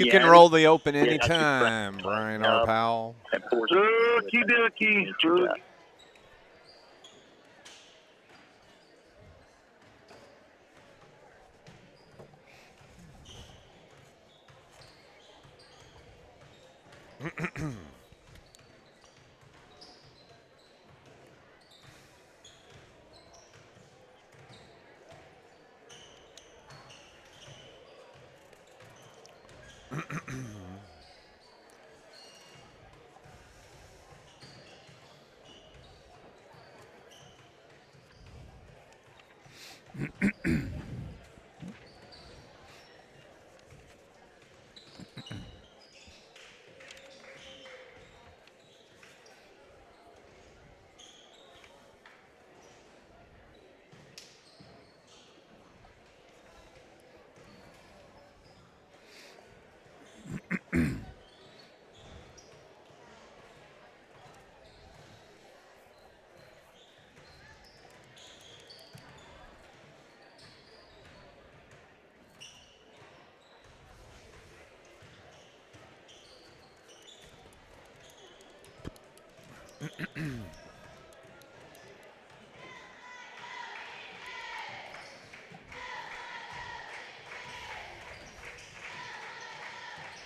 You can roll the open anytime, Brian R. Powell. Okie dokie.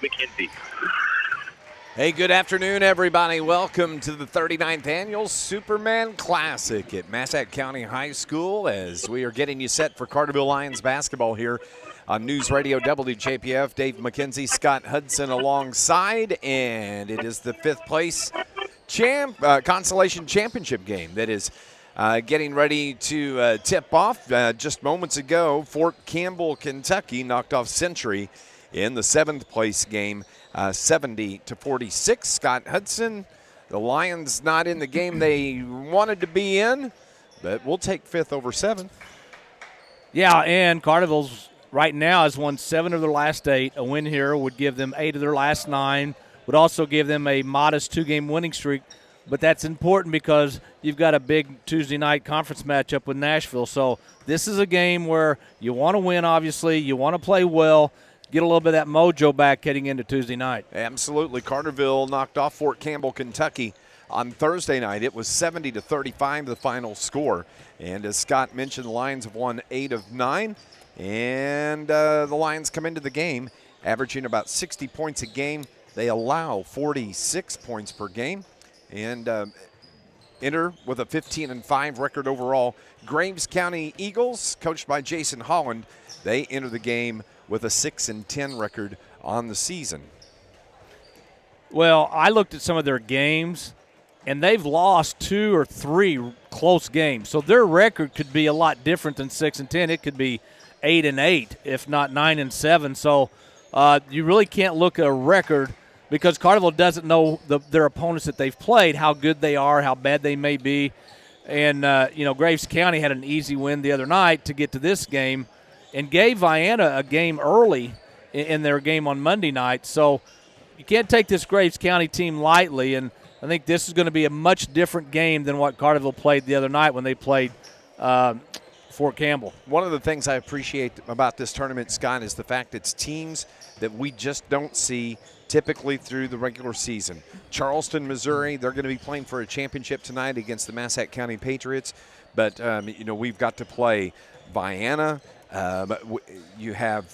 McKenzie. Hey, good afternoon, everybody. Welcome to the 39th Annual Superman Classic at Massac County High School as we are getting you set for Carterville Lions basketball here on NewsRadio WJPF. Dave McKenzie, Scott Hudson alongside, and it is the fifth place Consolation Championship game that is getting ready to tip off. Just moments ago, Fort Campbell, Kentucky knocked off Century in the seventh place game, 70-46. Scott Hudson, the Lions not in the game they wanted to be in, but we'll take fifth over seventh. Yeah, and Carterville's right now has won 7 of their last 8. A win here would give them 8 of their last 9, would also give them a modest 2-game winning streak. But that's important because you've got a big Tuesday night conference matchup with Nashville. So this is a game where you want to win, obviously. You want to play well. Get a little bit of that mojo back heading into Tuesday night. Absolutely. Carterville knocked off Fort Campbell, Kentucky on Thursday night. It was 70-35, the final score. And as Scott mentioned, the Lions have won 8 of 9. And the Lions come into the game averaging about 60 points a game. They allow 46 points per game. And enter with a 15-5 record overall. Graves County Eagles, coached by Jason Holland, they enter the game with a 6-10 record on the season. Well, I looked at some of their games, and they've lost 2 or 3 close games. So their record could be a lot different than 6-10. It could be 8-8, if not 9-7. So you really can't look at a record because Carterville doesn't know their opponents that they've played, how good they are, how bad they may be. And, Graves County had an easy win the other night to get to this game and gave Vienna a game early in their game on Monday night. So you can't take this Graves County team lightly, and I think this is going to be a much different game than what Carterville played the other night when they played Fort Campbell. One of the things I appreciate about this tournament, Scott, is the fact it's teams that we just don't see typically through the regular season. Charleston, Missouri, they're going to be playing for a championship tonight against the Massac County Patriots. But, we've got to play Vienna. You have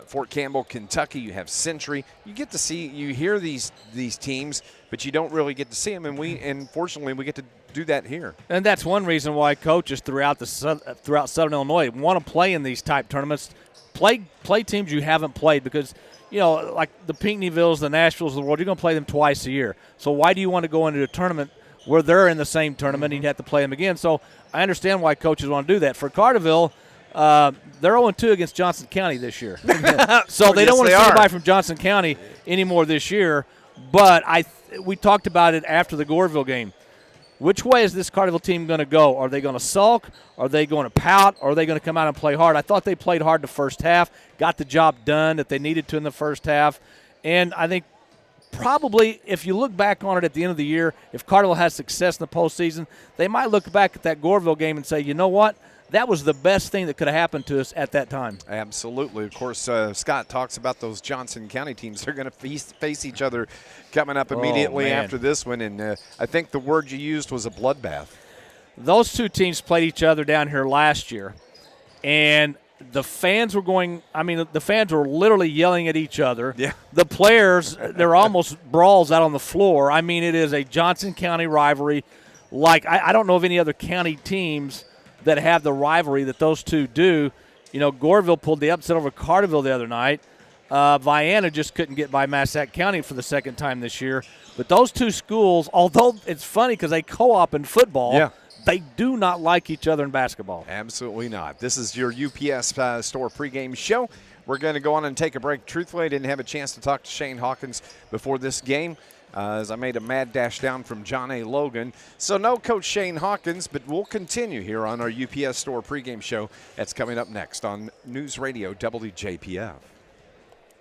Fort Campbell, Kentucky. You have Century. You get to see, you hear these teams, but you don't really get to see them. And fortunately, we get to do that here. And that's one reason why coaches throughout Southern Illinois want to play in these type tournaments. Play teams you haven't played because, like the Pinckneyvilles, the Nashvilles of the world, you're going to play them twice a year. So why do you want to go into a tournament where they're in the same tournament and you have to play them again? So I understand why coaches want to do that. For Carterville, they're 0-2 against Johnson County this year. So they don't want to see anybody from Johnson County anymore this year. But we talked about it after the Goreville game. Which way is this Carterville team going to go? Are they going to sulk? Are they going to pout? Or are they going to come out and play hard? I thought they played hard the first half, got the job done that they needed to in the first half. And I think probably if you look back on it at the end of the year, if Carterville has success in the postseason, they might look back at that Goreville game and say, you know what? that was the best thing that could have happened to us at that time. Absolutely. Of course, Scott talks about those Johnson County teams. They're going to face each other coming up immediately after this one, and I think the word you used was a bloodbath. Those two teams played each other down here last year, and the fans were the fans were literally yelling at each other. Yeah. The players, they're almost brawls out on the floor. I mean, it is a Johnson County rivalry. Like, I don't know of any other county teams that have the rivalry that those two do. You know, Goreville pulled the upset over Carterville the other night. Vienna just couldn't get by Massac County for the second time this year. But those two schools, although it's funny because they co-op in football, they do not like each other in basketball. Absolutely not. This is your UPS Store pregame show. We're going to go on and take a break. Truthfully, I didn't have a chance to talk to Shane Hawkins before this game as I made a mad dash down from John A. Logan. So no Coach Shane Hawkins, but we'll continue here on our UPS Store pregame show. That's coming up next on News Radio WJPF.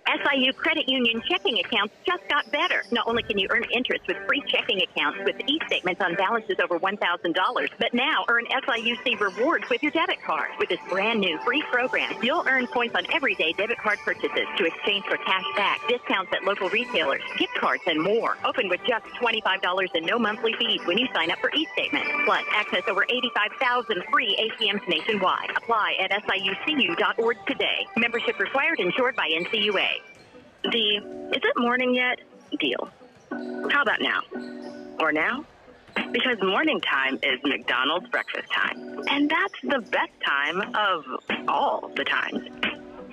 SIU Credit Union checking accounts just got better. Not only can you earn interest with free checking accounts with e-statements on balances over $1,000, but now earn SIUC rewards with your debit card. With this brand new free program, you'll earn points on everyday debit card purchases to exchange for cash back, discounts at local retailers, gift cards, and more. Open with just $25 and no monthly fees when you sign up for e-statements. Plus, access over 85,000 free ATMs nationwide. Apply at SIUCU.org today. Membership required, insured by NCUA. Is it morning yet? Deal. How about now? Or now? Because morning time is McDonald's breakfast time. And that's the best time of all the times.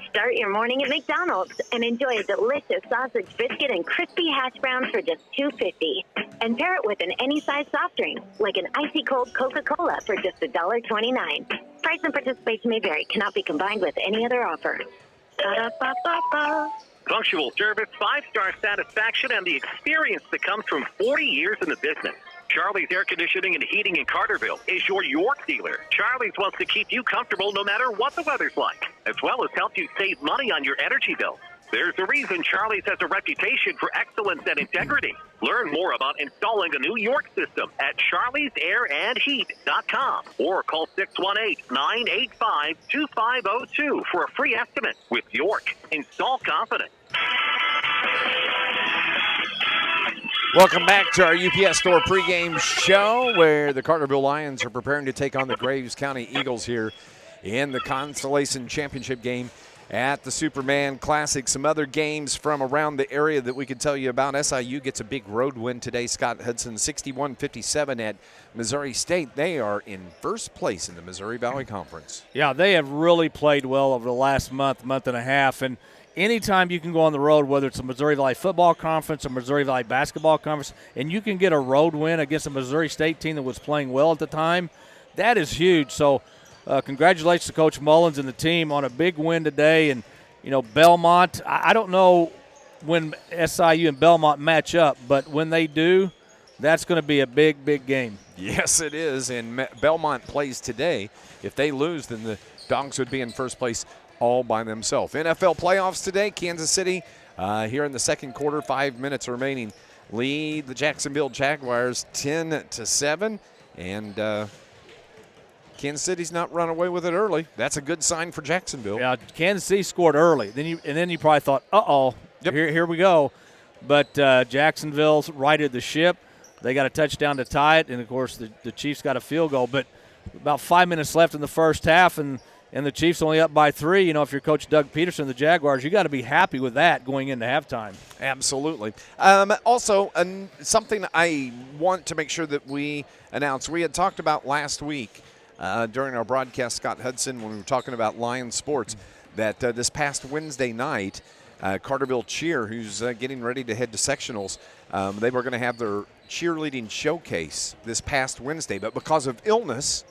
Start your morning at McDonald's and enjoy a delicious sausage biscuit and crispy hash browns for just $2.50. And pair it with an any-size soft drink, like an icy cold Coca-Cola for just $1.29. Price and participation may vary. Cannot be combined with any other offer. Ba-da-ba-ba-ba. Punctual service, 5-star satisfaction, and the experience that comes from 40 years in the business. Charlie's Air Conditioning and Heating in Carterville is your York dealer. Charlie's wants to keep you comfortable no matter what the weather's like, as well as help you save money on your energy bill. There's a reason Charlie's has a reputation for excellence and integrity. Learn more about installing a new York system at charliesairandheat.com or call 618-985-2502 for a free estimate. With York, install confidence. Welcome back to our UPS Store pregame show where the Carterville Lions are preparing to take on the Graves County Eagles here in the Consolation Championship game at the Superman Classic. Some other games from around the area that we could tell you about. SIU gets a big road win today. Scott Hudson 61-57 at Missouri State. They are in first place in the Missouri Valley Conference. Yeah, they have really played well over the last month and a half. And anytime you can go on the road, whether it's a Missouri Valley Football Conference or Missouri Valley Basketball Conference, and you can get a road win against a Missouri State team that was playing well at the time, that is huge. So congratulations to Coach Mullins and the team on a big win today. And, you know, Belmont, I don't know when SIU and Belmont match up, but when they do, that's going to be a big, big game. Yes, it is. And Belmont plays today. If they lose, then the Dogs would be in first place all by themselves. NFL playoffs today. Kansas City here in the second quarter, 5 minutes remaining, lead the Jacksonville Jaguars 10-7. And Kansas City's not run away with it early. That's a good sign for Jacksonville. Yeah, Kansas City scored early. Then you probably thought, here we go. But Jacksonville's righted the ship. They got a touchdown to tie it, and, of course, the Chiefs got a field goal. But about 5 minutes left in the first half, and the Chiefs only up by 3. You know, if you're Coach Doug Peterson, the Jaguars, you got to be happy with that going into halftime. Absolutely. Also, something I want to make sure that we announce. We had talked about last week during our broadcast, Scott Hudson, when we were talking about Lions sports, that this past Wednesday night, Carterville Cheer, who's getting ready to head to sectionals, they were going to have their cheerleading showcase this past Wednesday. But because of illness,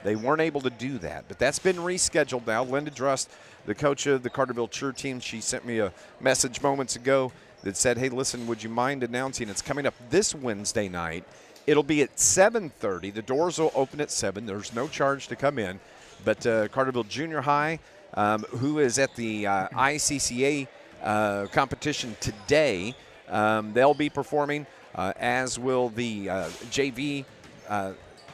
they weren't able to do that. But that's been rescheduled now. Linda Drust, the coach of the Carterville Cheer team, she sent me a message moments ago that said, hey, listen, would you mind announcing it's coming up this Wednesday night? It'll be at 7:30. The doors will open at 7. There's no charge to come in. But Carterville Junior High, who is at the ICCA competition today, they'll be performing, as will the JV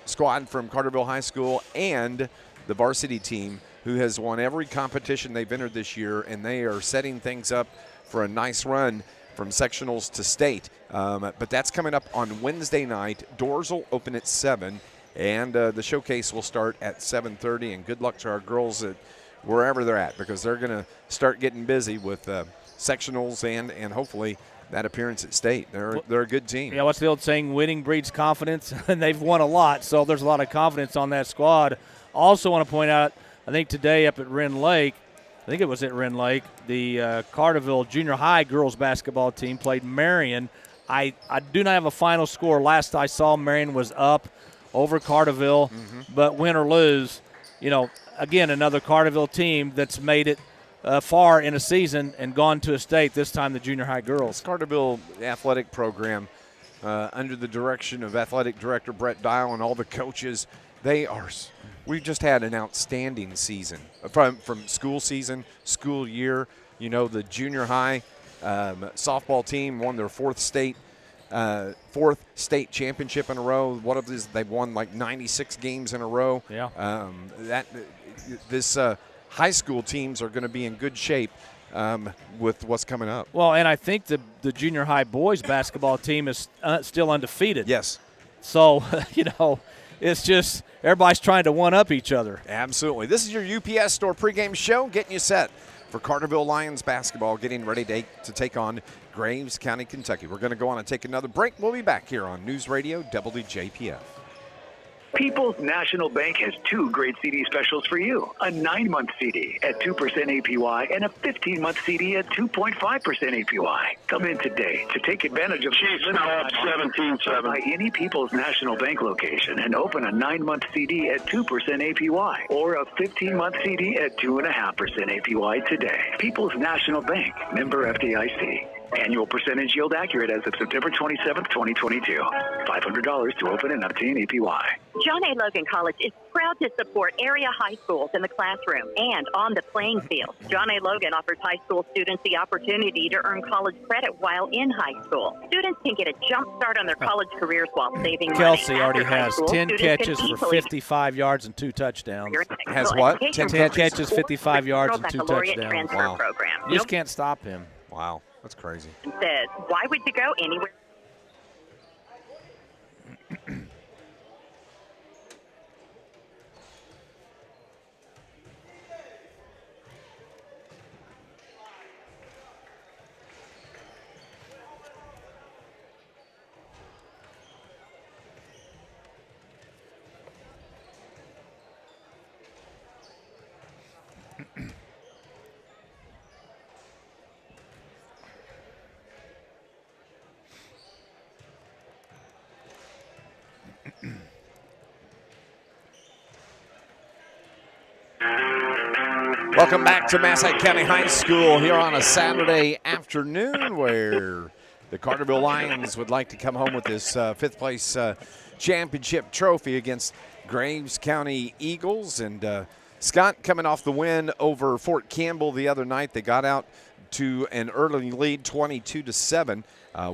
squad from Carterville High School and the varsity team, who has won every competition they've entered this year, and they are setting things up for a nice run from sectionals to state. But that's coming up on Wednesday night. Doors will open at 7, and the showcase will start at 7:30. And good luck to our girls at wherever they're at, because they're going to start getting busy with sectionals and hopefully that appearance at state. They're a good team. Yeah, what's the old saying? Winning breeds confidence, and they've won a lot, so there's a lot of confidence on that squad. Also want to point out, I think today up at Wren Lake, the the Carterville Junior High girls basketball team played Marion. I do not have a final score. Last I saw, Marion was up over Carterville, but win or lose, again, another Carterville team that's made it far in a season and gone to a state, this time the junior high girls. Carterville athletic program, under the direction of athletic director Brett Dial and all the coaches, we've just had an outstanding season from school season, school year. The junior high softball team won their fourth state championship in a row. What of this? They've won like 96 games in a row. Yeah. This high school teams are going to be in good shape with what's coming up. Well, and I think the junior high boys basketball team is still undefeated. Yes. So, it's just everybody's trying to one-up each other. Absolutely. This is your UPS Store pregame show, getting you set for Carterville Lions basketball, getting ready to take on Graves County, Kentucky. We're going to go on and take another break. We'll be back here on News Radio WJPF. People's National Bank has 2 great CD specials for you. A 9-month CD at 2% APY and a 15-month CD at 2.5% APY. Come in today to take advantage of Chiefs now up 17-7. by any People's National Bank location and open a 9-month CD at 2% APY or a 15-month CD at 2.5% APY today. People's National Bank, member FDIC. Annual percentage yield accurate as of September 27, 2022. $500 to open and obtain APY. John A. Logan College is proud to support area high schools in the classroom and on the playing field. John A. Logan offers high school students the opportunity to earn college credit while in high school. Students can get a jump start on their college careers while saving money. Kelsey already After high has school, 10 students catches can for easily 55 yards and 2 touchdowns. Has what? 10 catches, 55 yards, and 2 touchdowns. Transfer Wow. program. You just can't stop him. Wow, that's crazy. Says, why would you go anywhere? Welcome back to Massac County High School here on a Saturday afternoon, where the Carterville Lions would like to come home with this fifth place championship trophy against Graves County Eagles. And Scott, coming off the win over Fort Campbell the other night, they got out to an early lead, 22-7,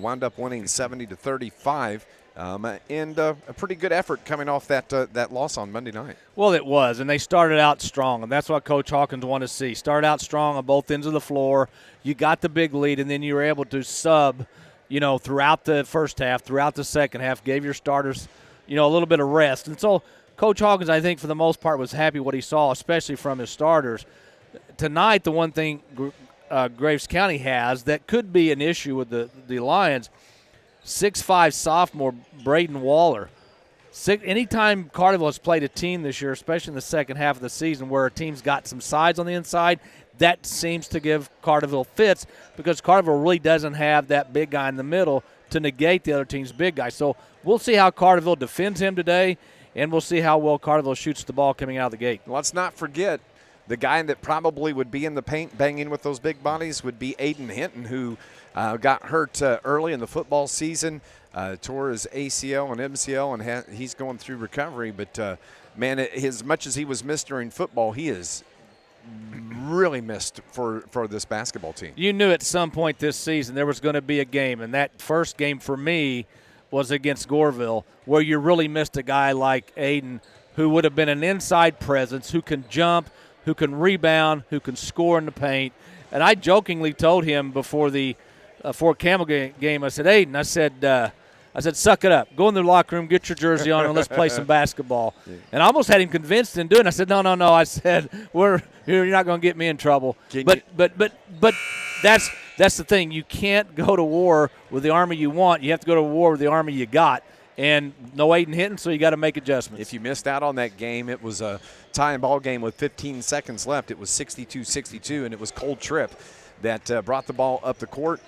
wound up winning 70-35. And a pretty good effort coming off that loss on Monday night. Well, it was, and they started out strong, and that's what Coach Hawkins wanted to see. Start out strong on both ends of the floor. You got the big lead, and then you were able to sub, throughout the first half, throughout the second half, gave your starters, a little bit of rest. And so Coach Hawkins, I think, for the most part, was happy what he saw, especially from his starters. Tonight, the one thing Graves County has that could be an issue with the Lions, 6'5" sophomore Braden Waller. Anytime Carterville has played a team this year, especially in the second half of the season, where a team's got some sides on the inside, that seems to give Carterville fits, because Carterville really doesn't have that big guy in the middle to negate the other team's big guy. So we'll see how Carterville defends him today, and we'll see how well Carterville shoots the ball coming out of the gate. Let's not forget, the guy that probably would be in the paint banging with those big bodies would be Aiden Hinton, who got hurt early in the football season, tore his ACL and MCL, and he's going through recovery. But, man, as much as he was missed during football, he is really missed for this basketball team. You knew at some point this season there was going to be a game, and that first game for me was against Goreville, where you really missed a guy like Aiden who would have been an inside presence, who can jump, who can rebound, who can score in the paint. And I jokingly told him before the Fort Campbell game, I said, Aiden, I said, suck it up. Go in the locker room, get your jersey on, and let's play some basketball. Yeah. And I almost had him convinced in doing it. I said, no. I said, you're not going to get me in trouble. But that's the thing. You can't go to war with the Army you want. You have to go to war with the Army you got. And no Aiden Hinton, so you got to make adjustments. If you missed out on that game, it was a tie ball game with 15 seconds left. It was 62-62, and it was Cole Tripp that brought the ball up the court,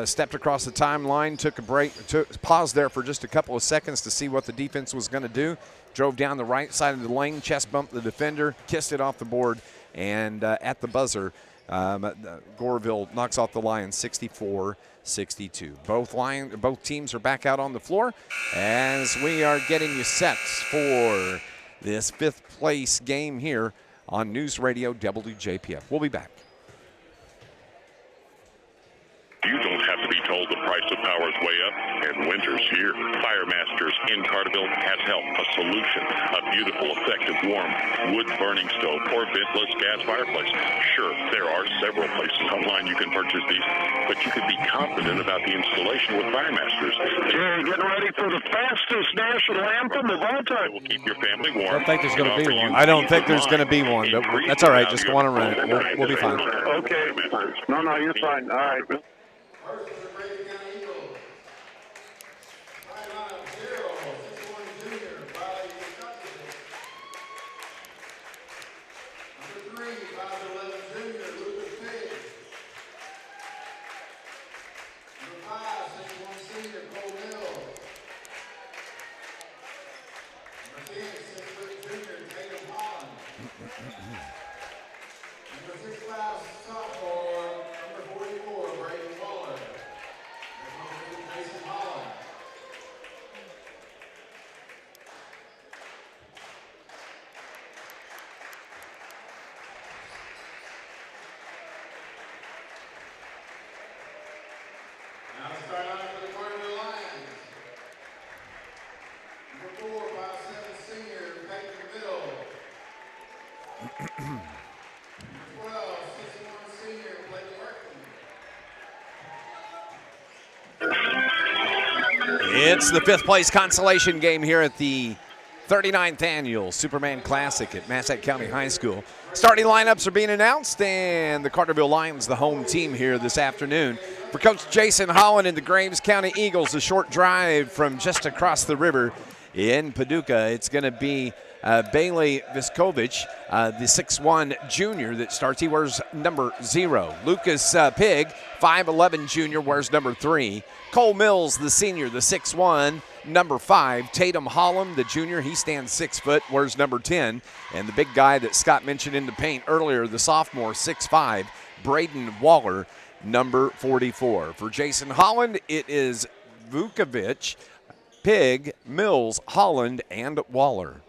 stepped across the timeline, took a break, paused there for just a couple of seconds to see what the defense was going to do, drove down the right side of the lane, chest bumped the defender, kissed it off the board, and at the buzzer, Goreville knocks off the Lions 64-62. Both teams are back out on the floor as we are getting you set for this 5th place game here on News Radio WJPF. We'll be back. You don't have to be told the price of power is way up, and winter's here. Firemasters in Carterville has help, a solution, a beautiful, effective, warm, wood-burning stove or ventless gas fireplace. Sure, there are several places online you can purchase these, but you can be confident about the installation with Firemasters. Jerry, getting ready for the fastest national anthem of all time. It will keep your family warm. I don't think there's going to be one. I don't think there's going to be one, but that's all right. Just go on and run it. We'll be fine. Okay. No, you're fine. All right. It's the 5th place consolation game here at the 39th annual Superman Classic at Massac County High School. Starting lineups are being announced, and the Carterville Lions, the home team here this afternoon. For Coach Jason Holland and the Graves County Eagles, a short drive from just across the river in Paducah. It's going to be Bailey Viskovich, the 6'1 junior that starts. He wears number 0. Lucas Pig, 5'11 junior, wears number 3. Cole Mills, the senior, the 6'1, number 5. Tatum Holland, the junior, he stands 6 foot, wears number 10. And the big guy that Scott mentioned in the paint earlier, the sophomore, 6'5, Braden Waller, number 44. For Jason Holland, it is Vukovic, Pig, Mills, Holland, and Waller.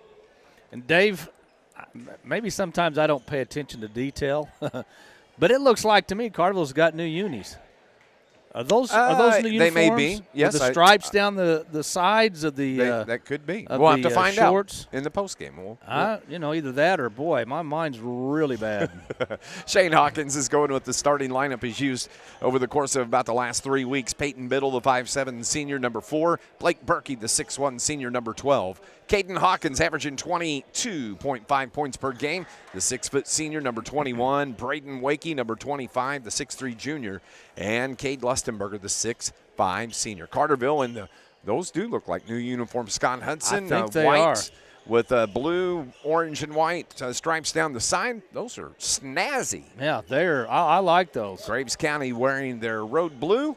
And Dave, maybe sometimes I don't pay attention to detail, but it looks like to me Carterville's got new unis. Are those new uniforms? They may be. Yes, with the stripes down the sides of the. That could be. We'll have to find shorts. out in the postgame. Either that or boy, my mind's really bad. Shane Hawkins is going with the starting lineup he's used over the course of about the last 3 weeks. Peyton Biddle, the 5'7 senior, number 4. Blake Berkey, the 6'1 senior, number 12. Caden Hawkins averaging 22.5 points per game. The 6 foot senior, number 21. Braden Wakey, number 25, the 6'3 junior. And Cade Lustenberger, the 6'5 senior. Carterville, and those do look like new uniforms. Scott Hudson, I think they white are. With blue, orange, and white stripes down the side. Those are snazzy. Yeah, I like those. Graves County wearing their road blue.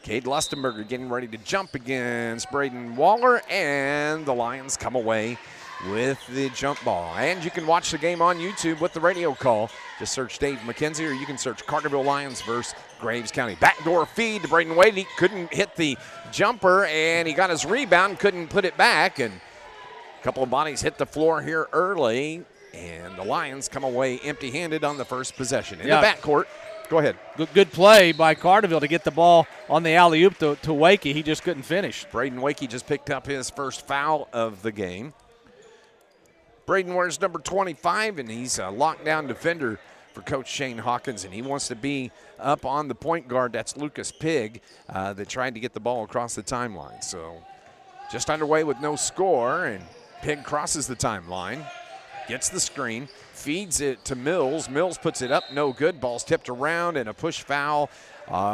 Cade Lustenberger getting ready to jump against Braden Waller, and the Lions come away with the jump ball. And you can watch the game on YouTube with the radio call. Just search Dave McKenzie, or you can search Carterville Lions versus Graves County. Backdoor feed to Braden Wade. He couldn't hit the jumper, and he got his rebound, couldn't put it back, and a couple of bodies hit the floor here early, and the Lions come away empty-handed on the first possession. In the backcourt, go ahead. Good play by Carterville to get the ball on the alley-oop to Wakey. He just couldn't finish. Braden Wakey just picked up his first foul of the game. Braden wears number 25, and he's a lockdown defender for Coach Shane Hawkins, and he wants to be up on the point guard. That's Lucas Pigg that tried to get the ball across the timeline. So just underway with no score, and Pigg crosses the timeline, gets the screen, feeds it to Mills. Mills puts it up, no good. Ball's tipped around, and a push foul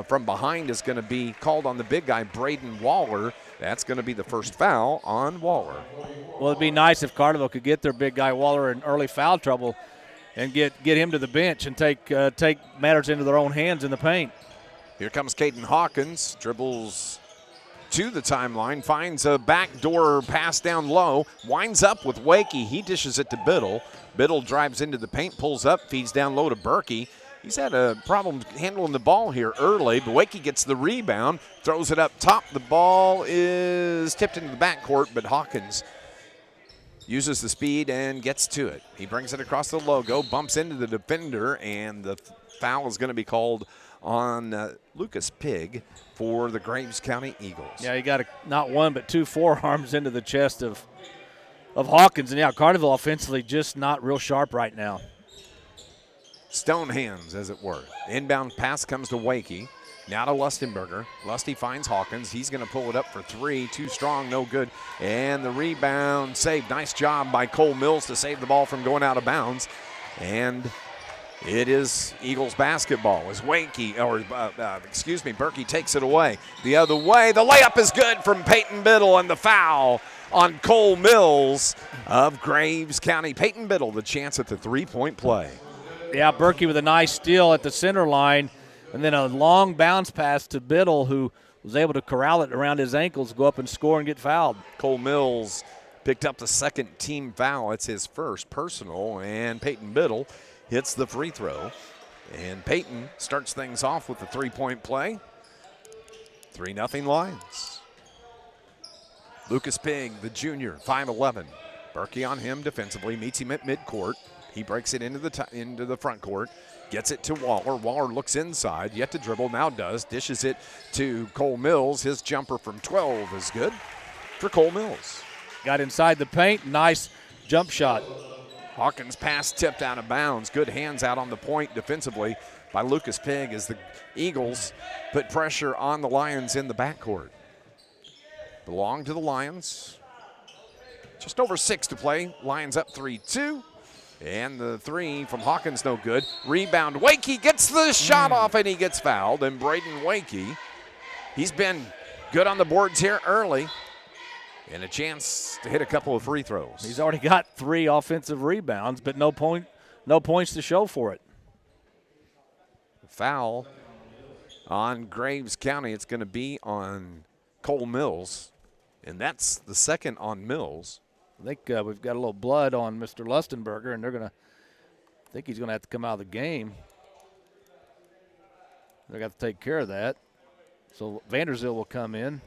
from behind is going to be called on the big guy, Braden Waller. That's going to be the first foul on Waller. Well, it'd be nice if Carterville could get their big guy Waller in early foul trouble and get him to the bench and take matters into their own hands in the paint. Here comes Caden Hawkins, dribbles to the timeline, finds a backdoor pass down low, winds up with Wakey. He dishes it to Biddle. Biddle drives into the paint, pulls up, feeds down low to Berkey. He's had a problem handling the ball here early, but Wakey gets the rebound, throws it up top. The ball is tipped into the backcourt, but Hawkins uses the speed and gets to it. He brings it across the logo, bumps into the defender, and the foul is going to be called on Lucas Pigg for the Graves County Eagles. Yeah, he got not one but two forearms into the chest of Hawkins. And, yeah, Carterville offensively just not real sharp right now. Stone hands, as it were. Inbound pass comes to Wakey. Now to Lustenberger. Lusty finds Hawkins. He's going to pull it up for three. Too strong, no good. And the rebound saved. Nice job by Cole Mills to save the ball from going out of bounds. And it is Eagles basketball as Berkey takes it away. The other way, the layup is good from Peyton Biddle, and the foul on Cole Mills of Graves County. Peyton Biddle, the chance at the three-point play. Yeah, Berkey with a nice steal at the center line, and then a long bounce pass to Biddle, who was able to corral it around his ankles, go up and score and get fouled. Cole Mills picked up the second team foul. It's his first personal, and Peyton Biddle hits the free throw. And Peyton starts things off with the three-point play. 3-0 Lions. Lucas Pigg, the junior, 5'11". Berkey on him defensively, meets him at midcourt. He breaks it into the front court, gets it to Waller. Waller looks inside, yet to dribble, now does. Dishes it to Cole Mills. His jumper from 12 is good for Cole Mills. Got inside the paint, nice jump shot. Hawkins' pass tipped out of bounds. Good hands out on the point defensively by Lucas Pigg as the Eagles put pressure on the Lions in the backcourt. Belong to the Lions. Just over 6 to play. Lions up 3-2. And the three from Hawkins, no good. Rebound, Wakey gets the shot off, and he gets fouled. And Braden Wakey, he's been good on the boards here early. And a chance to hit a couple of free throws. He's already got 3 offensive rebounds, but no points to show for it. Foul on Graves County. It's going to be on Cole Mills, and that's the second on Mills. I think we've got a little blood on Mr. Lustenberger, and I think he's going to have to come out of the game. They're going to have to take care of that. So Vanderzeel will come in.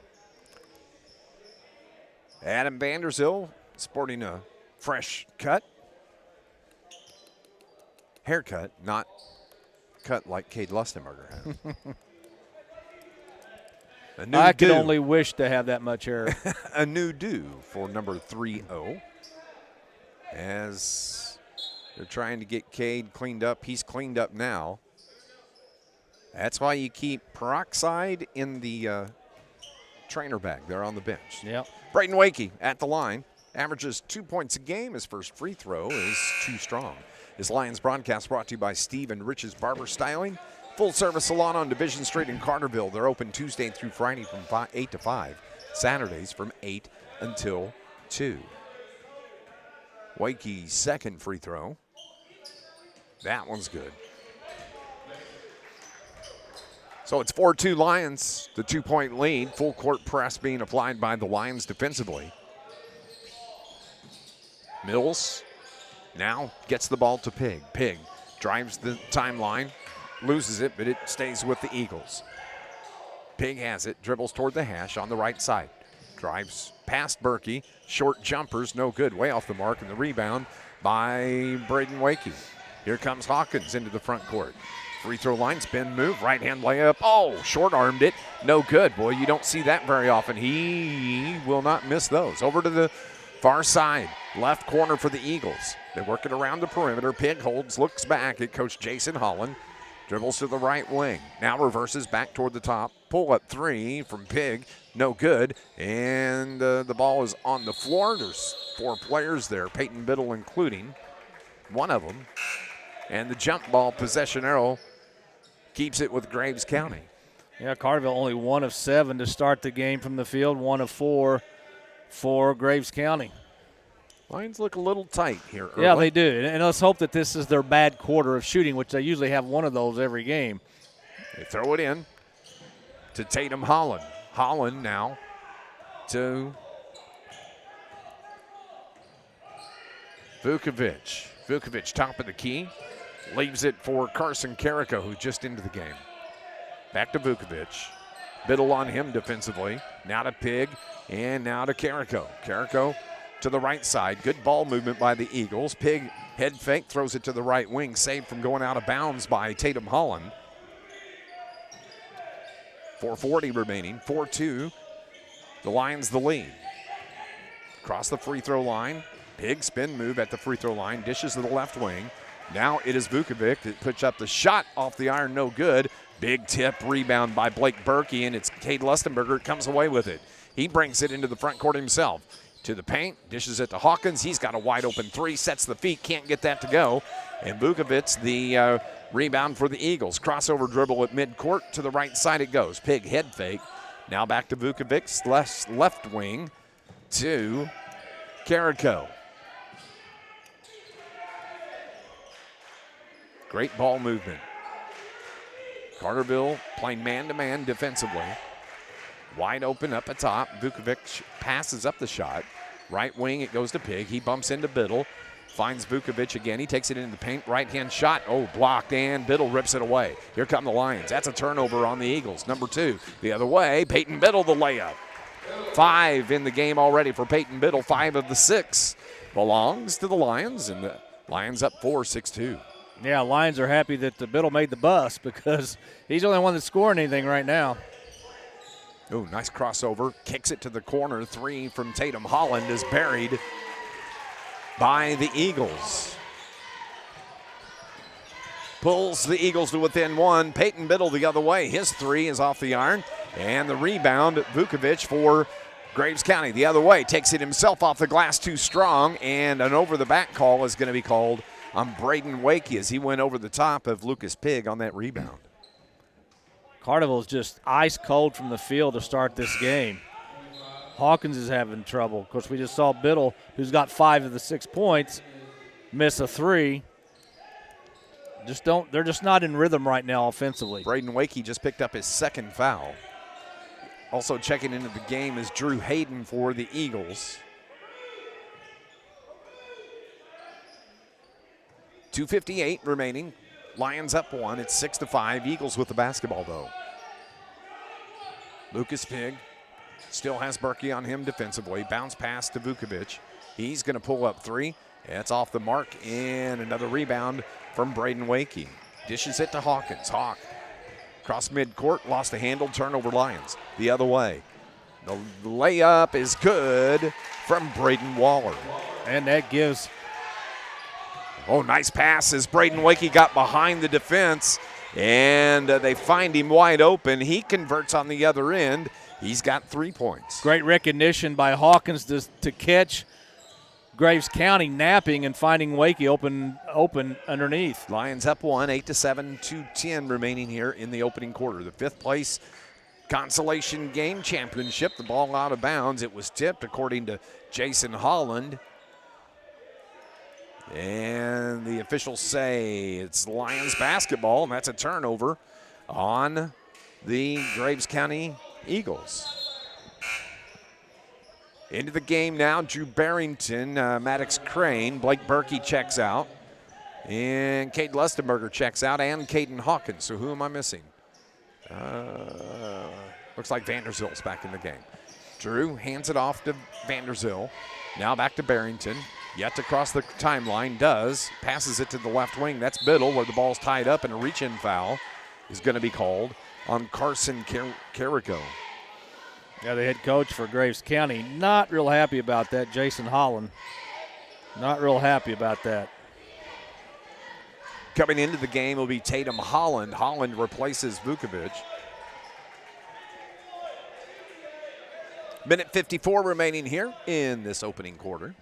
Adam Vanderzeel sporting a fresh haircut, not cut like Cade Lustenberger has. I could only wish to have that much hair. A new do for number 3-0. As they're trying to get Cade cleaned up. He's cleaned up now. That's why you keep peroxide in the trainer bag there on the bench. Yep. Braden Wakey at the line. Averages 2 points a game. His first free throw is too strong. This Lions broadcast brought to you by Steve and Rich's Barber Styling. Full-service salon on Division Street in Carterville. They're open Tuesday through Friday from 8 to 5. Saturdays from 8 until 2. Wakey's second free throw. That one's good. So it's 4-2 Lions, the 2-point lead. Full court press being applied by the Lions defensively. Mills now gets the ball to Pigg. Pigg drives the timeline. Loses it, but it stays with the Eagles. Pigg has it, dribbles toward the hash on the right side. Drives past Berkey, short jumpers, no good, way off the mark, and the rebound by Braden Wakey. Here comes Hawkins into the front court. Free throw line, spin move, right-hand layup. Oh, short-armed it, no good. Boy, you don't see that very often. He will not miss those. Over to the Far side, left corner for the Eagles. They work it around the perimeter. Pig holds, looks back at Coach Jason Holland. Dribbles to the right wing. Now reverses back toward the top. Pull up three from Pig. No good. And the ball is on the floor. There's 4 players there, Peyton Biddle including one of them. And the jump ball possession arrow keeps it with Graves County. Yeah, Carterville only 1 of 7 to start the game from the field, 1 of 4 for Graves County. Lines look a little tight here early. Yeah, they do. And let's hope that this is their bad quarter of shooting, which they usually have one of those every game. They throw it in to Tatum Holland. Holland now to Vukovic. Vukovic top of the key. Leaves it for Carson Carrico, who's just into the game. Back to Vukovic. Biddle on him defensively. Now to Pig, and now to Carrico. Carrico to the right side. Good ball movement by the Eagles. Pig head fake, throws it to the right wing. Saved from going out of bounds by Tatum Holland. 4:40 remaining. 4-2. The Lions the lead. Across the free throw line. Pig spin move at the free throw line. Dishes to the left wing. Now it is Vukovic that puts up the shot off the iron. No good. Big tip rebound by Blake Berkey, and it's Cade Lustenberger comes away with it. He brings it into the front court himself. To the paint, dishes it to Hawkins. He's got a wide open three, sets the feet, can't get that to go. And Vukovic, the rebound for the Eagles. Crossover dribble at midcourt. To the right side it goes. Pig head fake. Now back to Vukovic's left wing to Carrico. Great ball movement. Carterville playing man-to-man defensively. Wide open up atop. Vukovic passes up the shot. Right wing, it goes to Pig. He bumps into Biddle. Finds Vukovic again. He takes it into the paint. Right-hand shot. Oh, blocked, and Biddle rips it away. Here come the Lions. That's a turnover on the Eagles. Number 2. The other way, Peyton Biddle the layup. 5 in the game already for Peyton Biddle. 5 of the 6 belongs to the Lions, and the Lions up 4, 6-2. Yeah, Lions are happy that the Biddle made the bus because he's the only one that's scoring anything right now. Oh, nice crossover. Kicks it to the corner. 3 from Tatum Holland is buried by the Eagles. Pulls the Eagles to within 1. Peyton Biddle the other way. His 3 is off the iron. And the rebound, Vukovic for Graves County. The other way. Takes it himself off the glass too strong. And an over-the-back call is going to be called on Braden Wakey as he went over the top of Lucas Pig on that rebound. Carterville is just ice cold from the field to start this game. Hawkins is having trouble. Of course, we just saw Biddle, who's got 5 of the 6 points, miss a 3. They're just not in rhythm right now offensively. Braden Wakey just picked up his 2nd foul. Also checking into the game is Drew Hayden for the Eagles. 2:58 remaining. Lions up 1. It's 6-5. Eagles with the basketball, though. Lucas Pig still has Berkey on him defensively. Bounce pass to Vukovic. He's going to pull up 3. That's off the mark, and another rebound from Braden Wakey. Dishes it to Hawkins. Hawk across midcourt, lost the handle, turnover Lions. The other way. The layup is good from Braden Waller. And that gives... Oh, nice pass as Braden Wakey got behind the defense, and they find him wide open. He converts on the other end. He's got 3 points. Great recognition by Hawkins to catch Graves County napping and finding Wakey open underneath. Lions up 1, 8-7, 2:10 remaining here in the opening quarter. The 5th place Consolation game championship. The ball out of bounds. It was tipped according to Jason Holland. And the officials say it's Lions basketball, and that's a turnover on the Graves County Eagles. Into the game now, Drew Barrington, Maddox Crane, Blake Berkey checks out, and Cade Lustenberger checks out, and Caden Hawkins. So who am I missing? Looks like Vanderzil's back in the game. Drew hands it off to Vanderzil. Now back to Barrington. Yet to cross the timeline, passes it to the left wing. That's Biddle, where the ball's tied up, and a reach-in foul is going to be called on Carson Carrico. Yeah, the head coach for Graves County, not real happy about that, Jason Holland. Not real happy about that. Coming into the game will be Tatum Holland. Holland replaces Vukovic. Minute 54 remaining here in this opening quarter.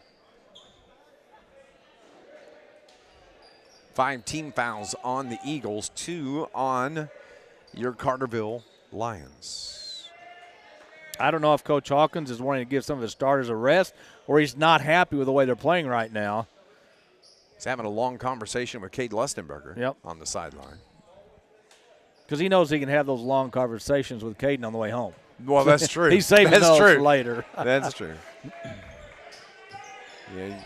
5 team fouls on the Eagles, 2 on your Carterville Lions. I don't know if Coach Hawkins is wanting to give some of his starters a rest or he's not happy with the way they're playing right now. He's having a long conversation with Cade Lustenberger Yep. on the sideline. Because he knows he can have those long conversations with Caden on the way home. Well, that's true. He's saving those for later. That's true. Yeah,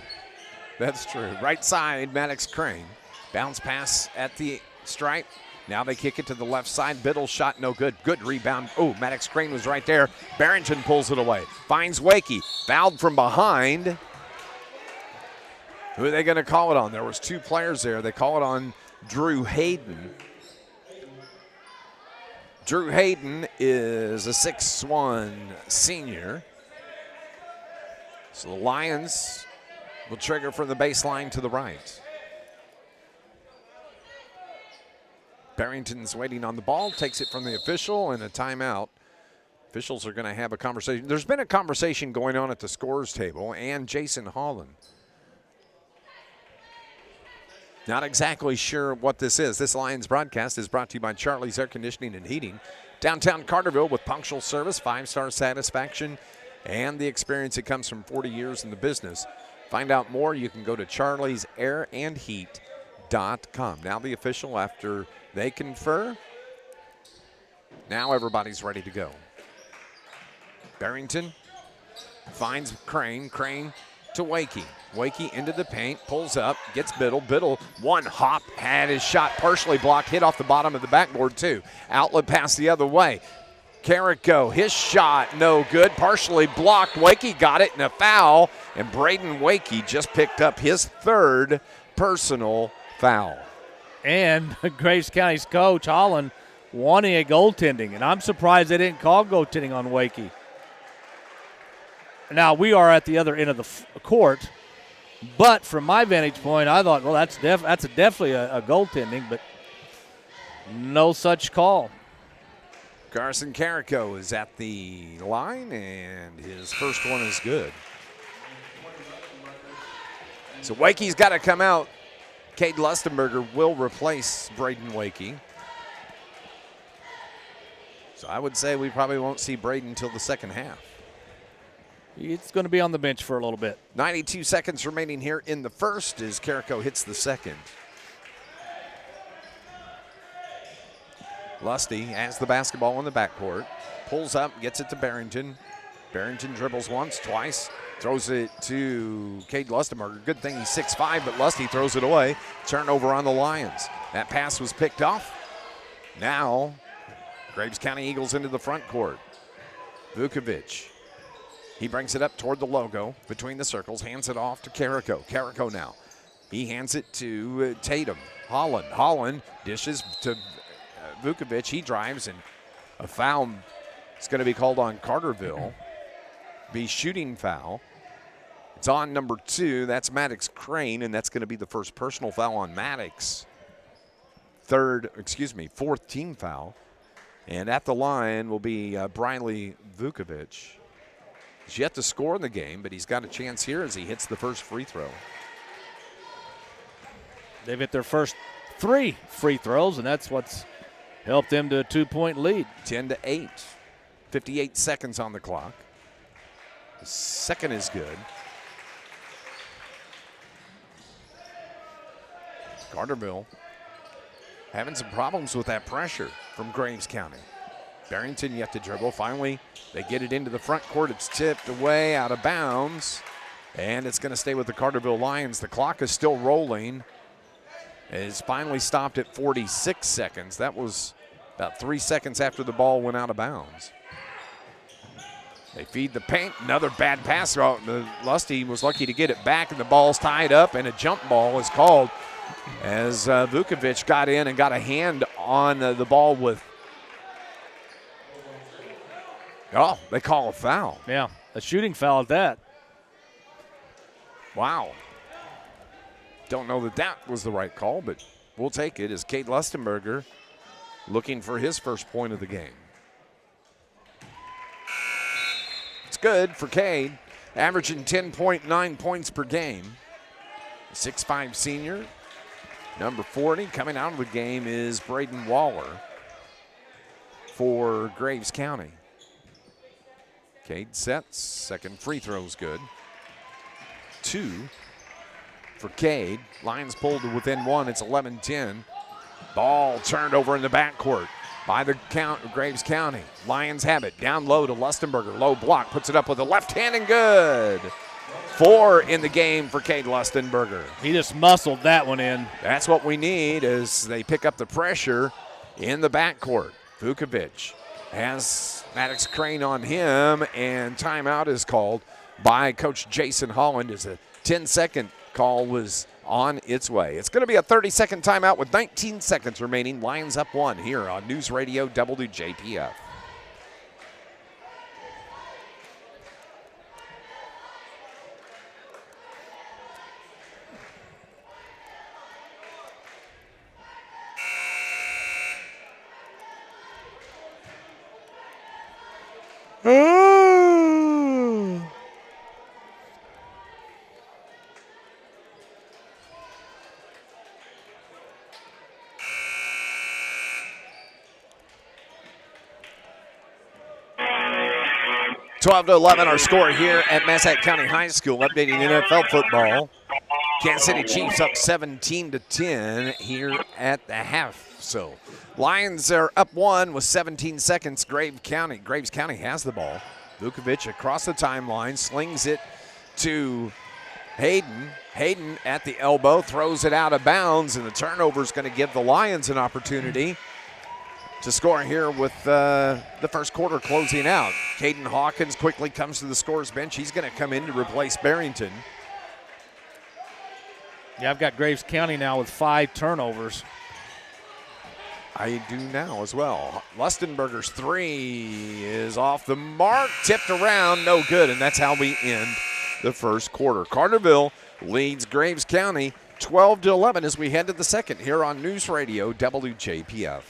that's true. Right side, Maddox Crane. Bounce pass at the stripe. Now they kick it to the left side. Biddle's shot no good. Good rebound. Oh, Maddox Crane was right there. Barrington pulls it away. Finds Wakey. Fouled from behind. Who are they going to call it on? There was 2 players there. They call it on Drew Hayden. Drew Hayden is a 6'1" senior. So the Lions will trigger from the baseline to the right. Barrington's waiting on the ball, takes it from the official, and a timeout. Officials are going to have a conversation. There's been a conversation going on at the scorers table, and Jason Holland. Not exactly sure what this is. This Lions broadcast is brought to you by Charlie's Air Conditioning and Heating. Downtown Carterville with punctual service, 5-star satisfaction, and the experience that comes from 40 years in the business. Find out more. You can go to charliesairandheat.com. Now the official, after they confer, now everybody's ready to go. Barrington finds Crane. Crane to Wakey. Wakey into the paint, pulls up, gets Biddle. Biddle, one hop, had his shot partially blocked, hit off the bottom of the backboard too. Outlet pass the other way. Carrico, his shot no good, partially blocked. Wakey got it in a foul, and Braden Wakey just picked up his 3rd personal foul. And Graves County's coach, Holland, wanting a goaltending, and I'm surprised they didn't call goaltending on Wakey. Now, we are at the other end of the court, but from my vantage point, I thought, well, that's definitely a goaltending, but no such call. Carson Carrico is at the line, and his first one is good. So Wakey's got to come out. Cade Lustenberger will replace Braden Wakey. So I would say we probably won't see Braden until the second half. It's going to be on the bench for a little bit. 92 seconds remaining here in the first as Carrico hits the second. Lusty has the basketball in the backcourt. Pulls up, gets it to Barrington. Barrington dribbles once, twice. Throws it to Cade Lustenberger. Good thing he's 6'5", but Lusty throws it away. Turnover on the Lions. That pass was picked off. Now, Graves County Eagles into the front court. Vukovic. He brings it up toward the logo between the circles, hands it off to Carrico. Carrico now. He hands it to Tatum. Holland dishes to Vukovic. He drives, and a foul is going to be called on Carterville. Be shooting foul. It's on number 2. That's Maddox Crane, and that's going to be the first personal foul on Maddox. 4th team foul. And at the line will be Briley Vukovic. He's yet to score in the game, but he's got a chance here as he hits the first free throw. They've hit their first 3 free throws, and that's what's helped them to a 2-point lead. 10-8. 58 seconds on the clock. The second is good. Carterville having some problems with that pressure from Graves County. Barrington yet to dribble. Finally, they get it into the front court. It's tipped away out of bounds, and it's going to stay with the Carterville Lions. The clock is still rolling. It's finally stopped at 46 seconds. That was about 3 seconds after the ball went out of bounds. They feed the paint. Another bad pass. Lusty was lucky to get it back, and the ball's tied up, and a jump ball is called as Vukovic got in and got a hand on the ball with Oh, they call a foul. Yeah, a shooting foul at that. Wow. Don't know that was the right call, but we'll take it as Cade Lustenberger looking for his first point of the game. It's good for Cade, averaging 10.9 points per game. 6'5" senior. Number 40 coming out of the game is Braden Waller for Graves County. Cade sets, second free throw's good. 2 for Cade. Lions pulled to within 1. It's 11-10. Ball turned over in the backcourt by the Graves County. Lions have it down low to Lustenberger. Low block, puts it up with the left hand and good. 4 in the game for Cade Lustenberger. He just muscled that one in. That's what we need as they pick up the pressure in the backcourt. Vukovic has Maddox Crane on him, and timeout is called by Coach Jason Holland as a 10-second call was on its way. It's going to be a 30-second timeout with 19 seconds remaining. Lions up 1 here on News Radio WJPF. Twelve to 11, our score here at Massac County High School. Updating NFL football. Kansas City Chiefs up 17-10 here at the half. So Lions are up 1 with 17 seconds. Graves County has the ball. Vukovic across the timeline, slings it to Hayden. Hayden at the elbow, throws it out of bounds, and the turnover is going to give the Lions an opportunity to score here with the first quarter closing out. Caden Hawkins quickly comes to the scorer's bench. He's going to come in to replace Barrington. Yeah, I've got Graves County now with 5 turnovers. I do now as well. Lustenberger's 3 is off the mark, tipped around, no good, and that's how we end the first quarter. Carterville leads Graves County 12-11 as we head to the second here on News Radio WJPF.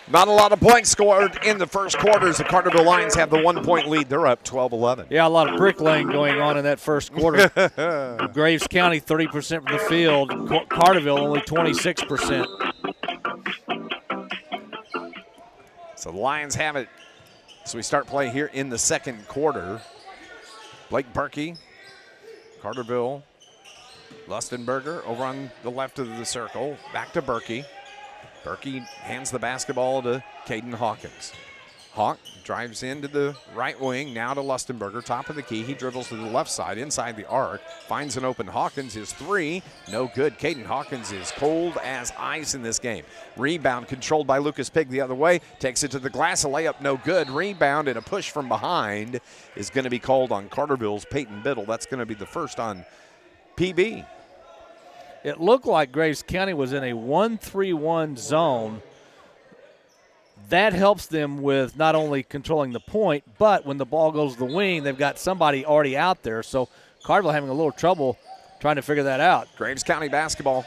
Not a lot of points scored in the first quarter as the Carterville Lions have the 1-point lead. They're up 12-11. Yeah, a lot of bricklaying going on in that first quarter. Graves County 30% from the field. Carterville only 26%. So the Lions have it. So we start play here in the second quarter. Blake Berkey, Carterville, Lustenberger over on the left of the circle. Back to Berkey. Berkey hands the basketball to Caden Hawkins. Hawk drives into the right wing, now to Lustenberger, top of the key. He dribbles to the left side, inside the arc, finds an open Hawkins. His 3, no good. Caden Hawkins is cold as ice in this game. Rebound controlled by Lucas Pigg the other way, takes it to the glass, a layup, no good. Rebound and a push from behind is going to be called on Carterville's Peyton Biddle. That's going to be the first on PB. It looked like Graves County was in a 1-3-1 zone. That helps them with not only controlling the point, but when the ball goes to the wing, they've got somebody already out there. So Carterville having a little trouble trying to figure that out. Graves County basketball.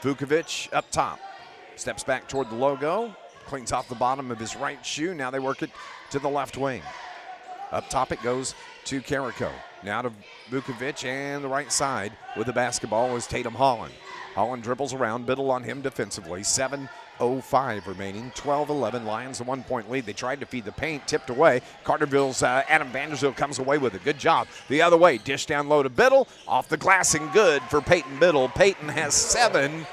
Vukovic up top. Steps back toward the logo. Cleans off the bottom of his right shoe. Now they work it to the left wing. Up top it goes to Carrico. Now to Vukovic, and the right side with the basketball is Tatum Holland. Holland dribbles around. Biddle on him defensively. 7:05 remaining. 12-11. Lions a 1-point lead. They tried to feed the paint. Tipped away. Carterville's Adam Vandersdale comes away with it. Good job. The other way. Dish down low to Biddle. Off the glass and good for Peyton Biddle. Peyton has 7.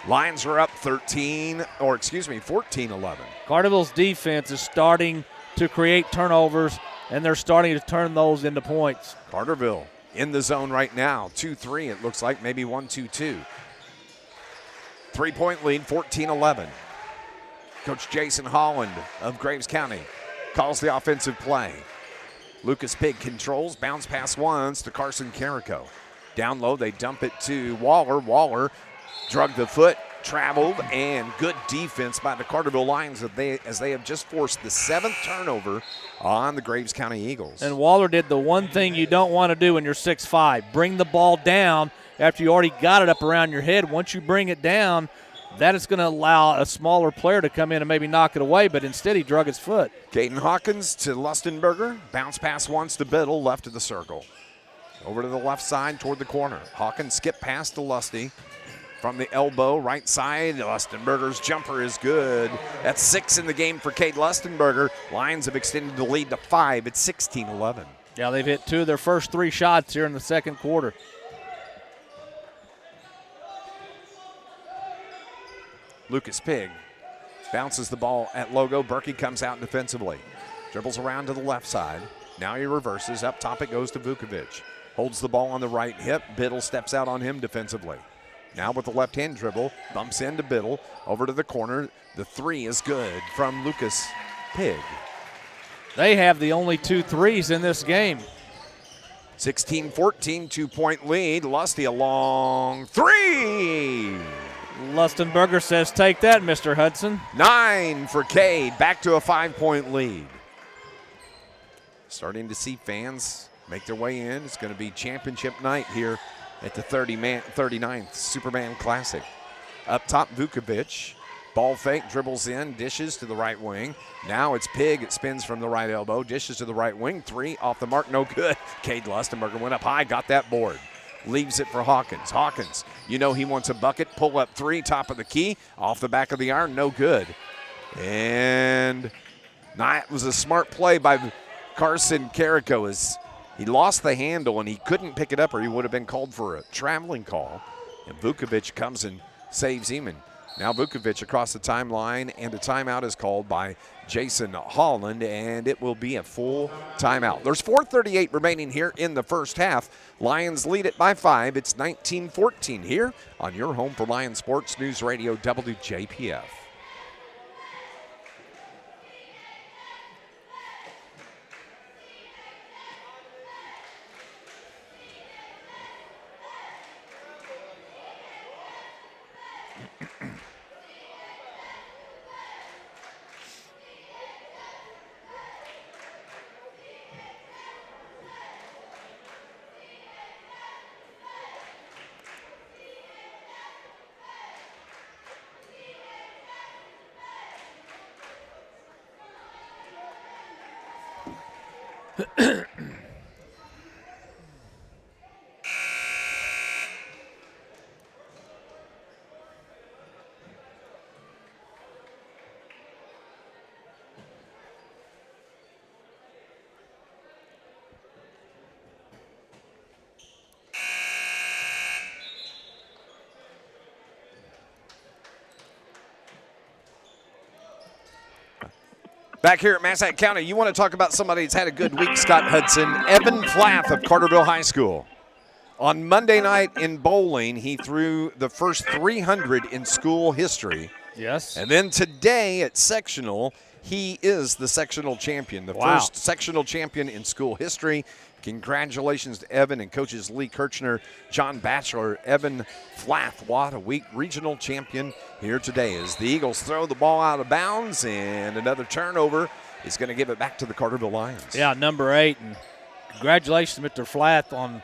Lions are up 14-11. Carterville's defense is starting to create turnovers, and they're starting to turn those into points. Carterville in the zone right now. 2-3, it looks like. Maybe 1-2-2. 3-point lead, 14-11. Coach Jason Holland of Graves County calls the offensive play. Lucas Pig controls. Bounce pass once to Carson Carrico. Down low, they dump it to Waller. Waller drug the foot, traveled, and good defense by the Carterville Lions as they have just forced the 7th turnover on the Graves County Eagles. And Waller did the one thing you don't want to do when you're 6'5", bring the ball down after you already got it up around your head. Once you bring it down, that is going to allow a smaller player to come in and maybe knock it away, but instead he drug his foot. Caden Hawkins to Lustenberger. Bounce pass once to Biddle, left of the circle. Over to the left side toward the corner. Hawkins skip past to Lusty. From the elbow, right side, Lustenberger's jumper is good. That's 6 in the game for Cade Lustenberger. Lions have extended the lead to 5. It's 16-11. Yeah, they've hit 2 of their first 3 shots here in the second quarter. Lucas Pig bounces the ball at logo. Berkey comes out defensively. Dribbles around to the left side. Now he reverses. Up top it goes to Vukovic. Holds the ball on the right hip. Biddle steps out on him defensively. Now with the left-hand dribble, bumps into Biddle, over to the corner. The 3 is good from Lucas Pig. They have the only 2 threes in this game. 16-14, 2-point lead. Lusty a long 3. Lustenberger says, take that, Mr. Hudson. 9 for Cade, back to a 5-point lead. Starting to see fans make their way in. It's going to be championship night here at the 39th Superman Classic. Up top, Vukovic. Ball fake, dribbles in, dishes to the right wing. Now it's Pig. It spins from the right elbow, dishes to the right wing. 3 off the mark, no good. Cade Lustenberger went up high, got that board. Leaves it for Hawkins. Hawkins, you know he wants a bucket. Pull up 3, top of the key. Off the back of the iron, no good. And that was a smart play by Carson Carrico as he lost the handle and he couldn't pick it up or he would have been called for a traveling call. And Vukovic comes and saves him. And now Vukovic across the timeline, and a timeout is called by Jason Holland, and it will be a full timeout. There's 4:38 remaining here in the first half. Lions lead it by 5. It's 19-14 here on your home for Lions Sports, News Radio WJPF. Back here at Massac County, you want to talk about somebody that's had a good week, Scott Hudson. Evan Flath of Carterville High School. On Monday night in bowling, he threw the first 300 in school history. Yes. And then today at sectional, he is the sectional champion, the first sectional champion in school history. Congratulations to Evan and coaches Lee Kirchner, John Batchelor, Evan Flath. What a week. Regional champion here today as the Eagles throw the ball out of bounds, and another turnover is going to give it back to the Carterville Lions. Yeah, number 8. And congratulations, Mr. Flath, on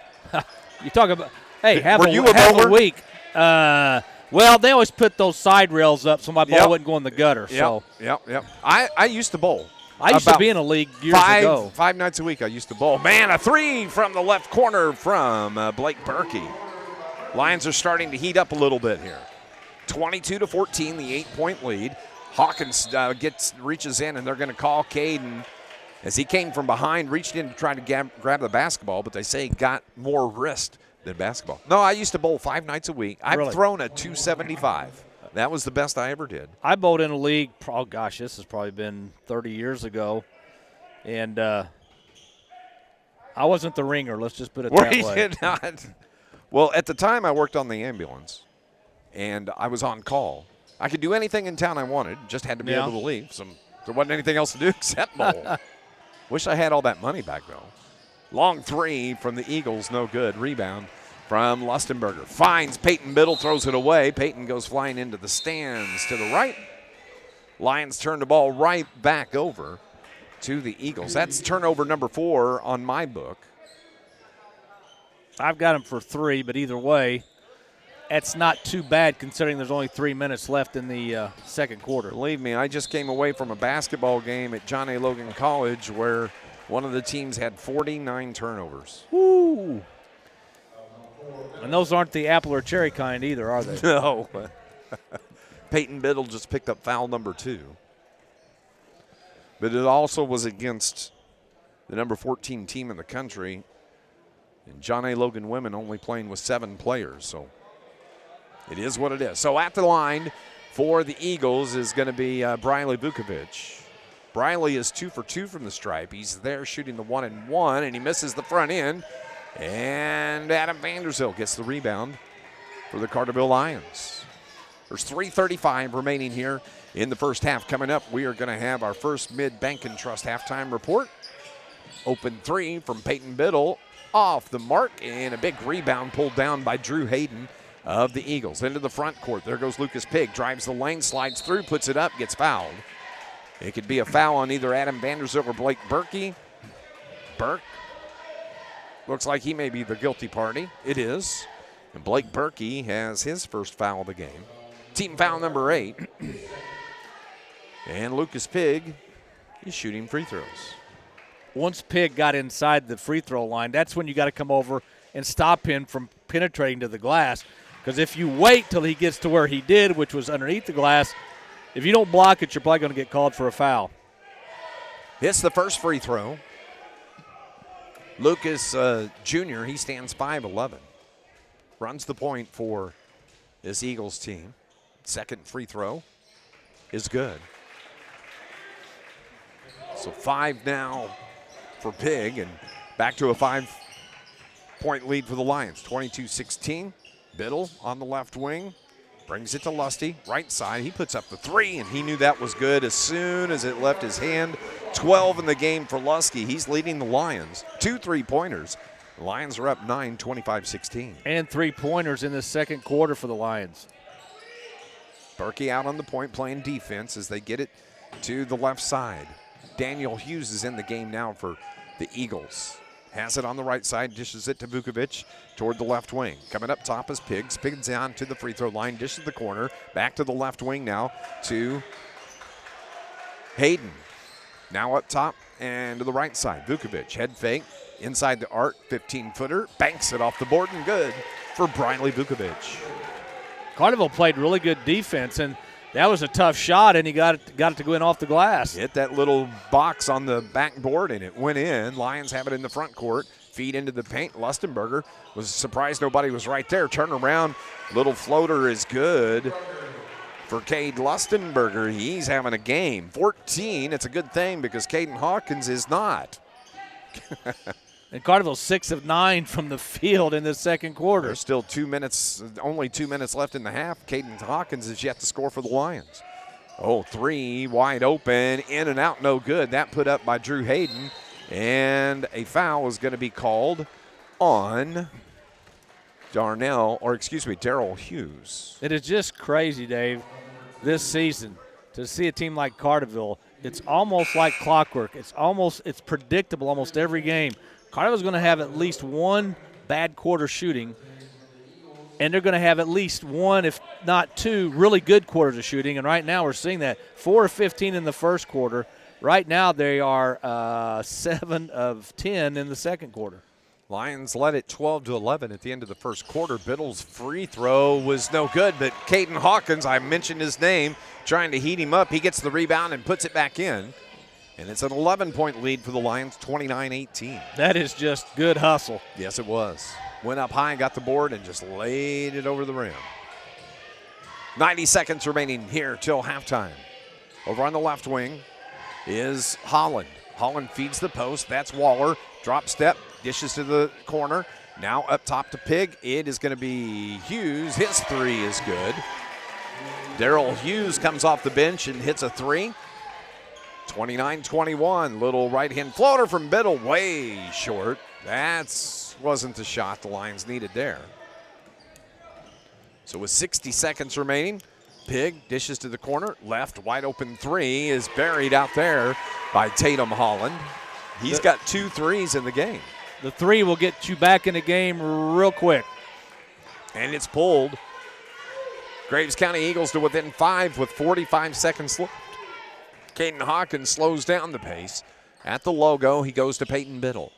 you talk about Hey, have Were a, you a have bowler? a week. Well, they always put those side rails up so my ball wouldn't go in the gutter. So Yep. I used to bowl. I used to be in a league years ago. 5 nights a week I used to bowl. Man, a three from the left corner from Blake Berkey. Lions are starting to heat up a little bit here. 22-14, the 8-point lead. Hawkins reaches in, and they're going to call Caden as he came from behind, reached in to try to grab the basketball, but they say he got more wrist than basketball. No, I used to bowl 5 nights a week. I've thrown a 275. That was the best I ever did. I bowled in a league, this has probably been 30 years ago, and I wasn't the ringer. Let's just put it that way. You did not? Well, at the time I worked on the ambulance, and I was on call. I could do anything in town I wanted, just had to be able to leave. So there wasn't anything else to do except bowl. Wish I had all that money back, though. Long three from the Eagles, no good. Rebound from Lustenberger. Finds Peyton Biddle, throws it away. Peyton goes flying into the stands to the right. Lions turn the ball right back over to the Eagles. That's turnover number 4 on my book. I've got him for 3, but either way, it's not too bad considering there's only 3 minutes left in the second quarter. Believe me, I just came away from a basketball game at John A. Logan College where one of the teams had 49 turnovers. Woo! And those aren't the apple or cherry kind either, are they? No. Peyton Biddle just picked up foul number 2. But it also was against the number 14 team in the country. And John A. Logan women only playing with 7 players. So it is what it is. So at the line for the Eagles is going to be Briley Vukovic. Briley is 2 for 2 from the stripe. He's there shooting the 1-and-1, and he misses the front end. And Adam Vanderzeel gets the rebound for the Carterville Lions. There's 3:35 remaining here in the first half. Coming up, we are going to have our first Mid-Bank and Trust halftime report. Open 3 from Peyton Biddle off the mark, and a big rebound pulled down by Drew Hayden of the Eagles. Into the front court. There goes Lucas Pig. Drives the lane, slides through, puts it up, gets fouled. It could be a foul on either Adam Vanderzeel or Blake Berkey. Burke looks like he may be the guilty party. It is. And Blake Berkey has his first foul of the game. Team foul number 8. And Lucas Pig is shooting free throws. Once Pig got inside the free throw line, that's when you got to come over and stop him from penetrating to the glass. Because if you wait till he gets to where he did, which was underneath the glass, if you don't block it, you're probably going to get called for a foul. Hits the first free throw. Lucas Jr., he stands 5'11". Runs the point for this Eagles team. Second free throw is good. So 5 now for Pig, and back to a 5-point lead for the Lions. 22-16. Biddle on the left wing. Brings it to Lusty, right side. He puts up the 3, and he knew that was good as soon as it left his hand. 12 in the game for Lusty. He's leading the Lions. 2 3-pointers. The Lions are up 9, 25-16. And 3-pointers in the second quarter for the Lions. Berkey out on the point playing defense as they get it to the left side. Daniel Hughes is in the game now for the Eagles. Has it on the right side, dishes it to Vukovic toward the left wing. Coming up top is Piggs. Piggs down to the free throw line, dishes the corner. Back to the left wing now to Hayden. Now up top and to the right side. Vukovic, head fake, inside the arc, 15-footer. Banks it off the board and good for Briley Vukovic. Carterville played really good defense, and that was a tough shot, and he got it to go in off the glass. Hit that little box on the backboard, and it went in. Lions have it in the front court. Feed into the paint. Lustenberger was surprised nobody was right there. Turn around. Little floater is good for Cade Lustenberger. He's having a game. 14. It's a good thing because Caden Hawkins is not. And Carterville 6 of 9 from the field in the second quarter. There's still 2 minutes, only 2 minutes left in the half. Caden Hawkins is yet to score for the Lions. 3 wide open, in and out, no good. That put up by Drew Hayden, and a foul is going to be called on Darrell Hughes. It is just crazy, Dave, this season to see a team like Carterville. It's almost like clockwork. It's predictable almost every game. Carterville's going to have at least one bad quarter shooting, and they're going to have at least one, if not two, really good quarters of shooting. And right now we're seeing that 4 of 15 in the first quarter. Right now they are 7 of 10 in the second quarter. Lions led it 12-11 at the end of the first quarter. Biddle's free throw was no good, but Caden Hawkins, I mentioned his name, trying to heat him up. He gets the rebound and puts it back in. And it's an 11-point lead for the Lions, 29-18. That is just good hustle. Yes, it was. Went up high, got the board, and just laid it over the rim. 90 seconds remaining here till halftime. Over on the left wing is Holland. Holland feeds the post. That's Waller. Drop step, dishes to the corner. Now up top to Pig. It is going to be Hughes. His three is good. Darrell Hughes comes off the bench and hits a three. 29-21. Little right-hand floater from Biddle, way short. That wasn't the shot the Lions needed there. So with 60 seconds remaining, Pig dishes to the corner. Left, wide open three is buried out there by Tatum Holland. He's got 2 threes in the game. The three will get you back in the game real quick. And it's pulled. Graves County Eagles to within 5 with 45 seconds left. Caden Hawkins slows down the pace. At the logo, he goes to Peyton Biddle.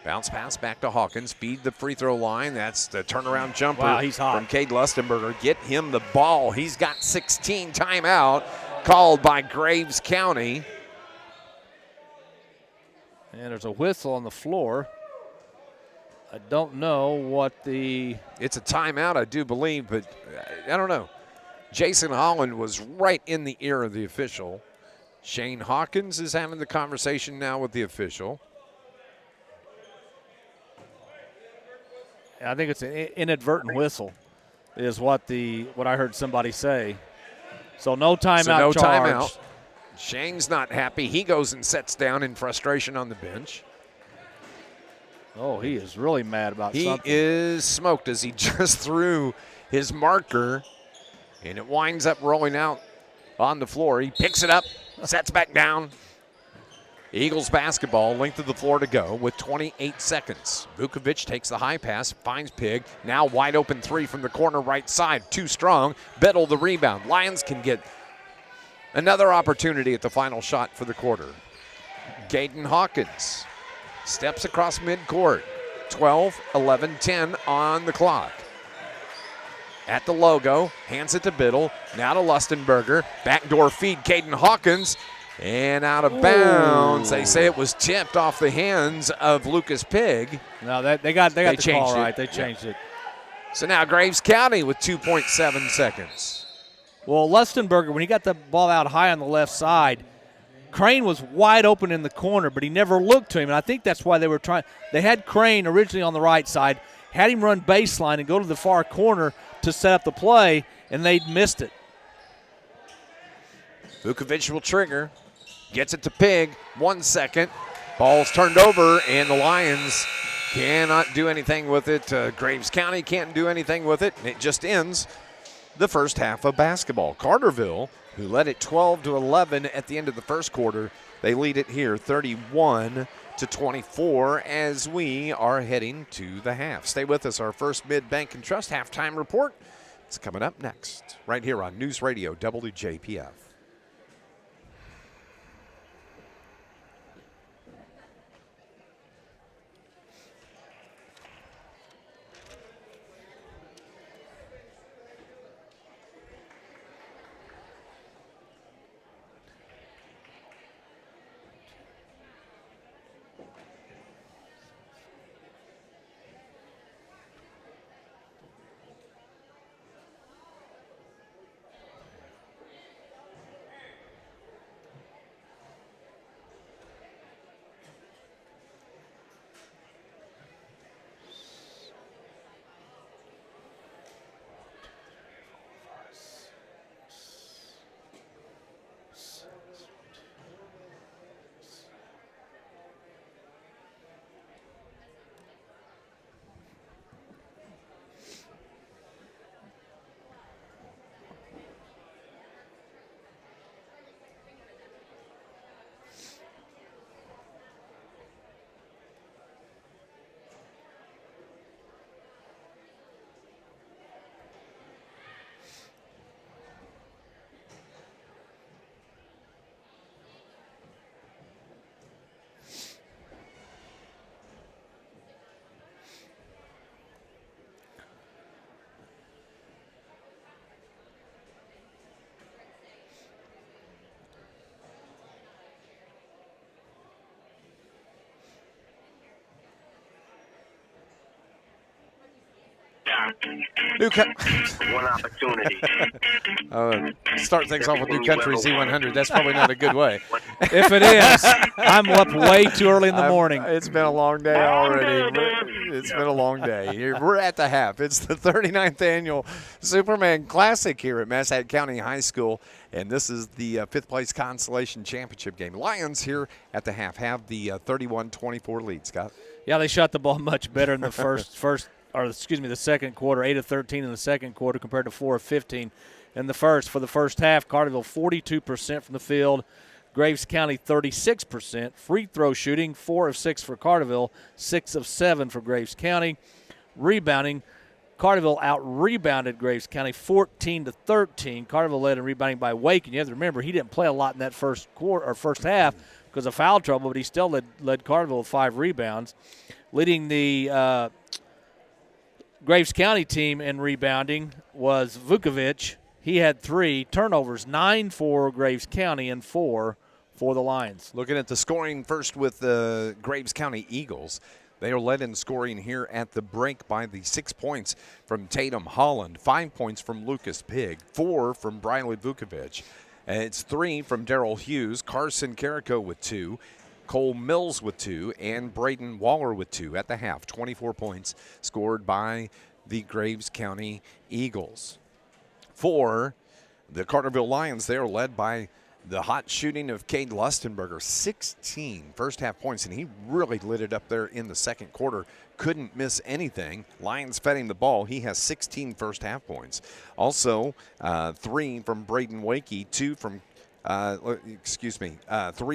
Bounce pass back to Hawkins. Feed the free throw line. That's the turnaround jumper. Wow, he's hot. From Cade Lustenberger. Get him the ball. He's got 16. Timeout called by Graves County. And there's a whistle on the floor. I don't know what the... It's a timeout, I do believe, but I don't know. Jason Holland was right in the ear of the official. Shane Hawkins is having the conversation now with the official. I think it's an inadvertent whistle is what I heard somebody say. So no timeout So no charge. timeout. Shane's not happy. He goes and sits down in frustration on the bench. Oh, he is really mad about He something. is smoked as he just threw his marker, and it winds up rolling out on the floor. He picks it up, sets back down. Eagles basketball, length of the floor to go with 28 seconds. Vukovic takes the high pass, finds Pig. Now wide open three from the corner right side. Too strong. Biddle the rebound. Lions can get another opportunity at the final shot for the quarter. Caden Hawkins steps across midcourt. 12, 11, 10 on the clock. At the logo, hands it to Biddle. Now to Lustenberger. Backdoor feed, Caden Hawkins. And out of bounds. They say it was tipped off the hands of Lucas Pig. No, they got the call right. They changed it. So now Graves County with 2.7 seconds. Well, Lustenberger, when he got the ball out high on the left side, Crane was wide open in the corner, but he never looked to him. And I think that's why they were trying. They had Crane originally on the right side, had him run baseline and go to the far corner to set up the play, and they missed it. Vukovic will trigger. Gets it to Pig. 1 second. Ball's turned over, and the Lions cannot do anything with it. Graves County can't do anything with it. It just ends the first half of basketball. Carterville, who led it 12-11 at the end of the first quarter, they lead it here 31-24 as we are heading to the half. Stay with us. Our first Mid-Bank and Trust halftime report is coming up next, right here on News Radio WJPF. One opportunity. Start things off with New Country Z100. That's probably not a good way. If it is, I'm up way too early in the morning. It's been a long day already. It's been a long day. We're at the half. It's the 39th annual Superman Classic here at Massac County High School, and this is the fifth place Consolation Championship game. Lions here at the half have the 31-24 lead, Scott. Yeah, they shot the ball much better in the the second quarter, 8 of 13 in the second quarter compared to 4 of 15 in the first. For the first half, Carterville 42% from the field, Graves County 36%. Free throw shooting, 4 of 6 for Carterville, 6 of 7 for Graves County. Rebounding, Carterville out-rebounded Graves County 14-13. Carterville led in rebounding by Wake, and you have to remember he didn't play a lot in that first half because of foul trouble, but he still led Carterville with 5 rebounds. Leading the Graves County team in rebounding was Vukovic. He had 3 turnovers, 9 for Graves County and 4 for the Lions. Looking at the scoring first with the Graves County Eagles. They are led in scoring here at the break by the 6 points from Tatum Holland, 5 points from Lucas Pig, 4 from Briley Vukovic. It's 3 from Darrell Hughes, Carson Carrico with 2, Cole Mills with 2, and Braden Waller with 2 at the half. 24 points scored by the Graves County Eagles. For the Carterville Lions, they are led by the hot shooting of Cade Lustenberger, 16 first half points, and he really lit it up there in the second quarter. Couldn't miss anything. Lions fed him the ball. He has 16 first half points. Also, 3 from Braden Wakey, 3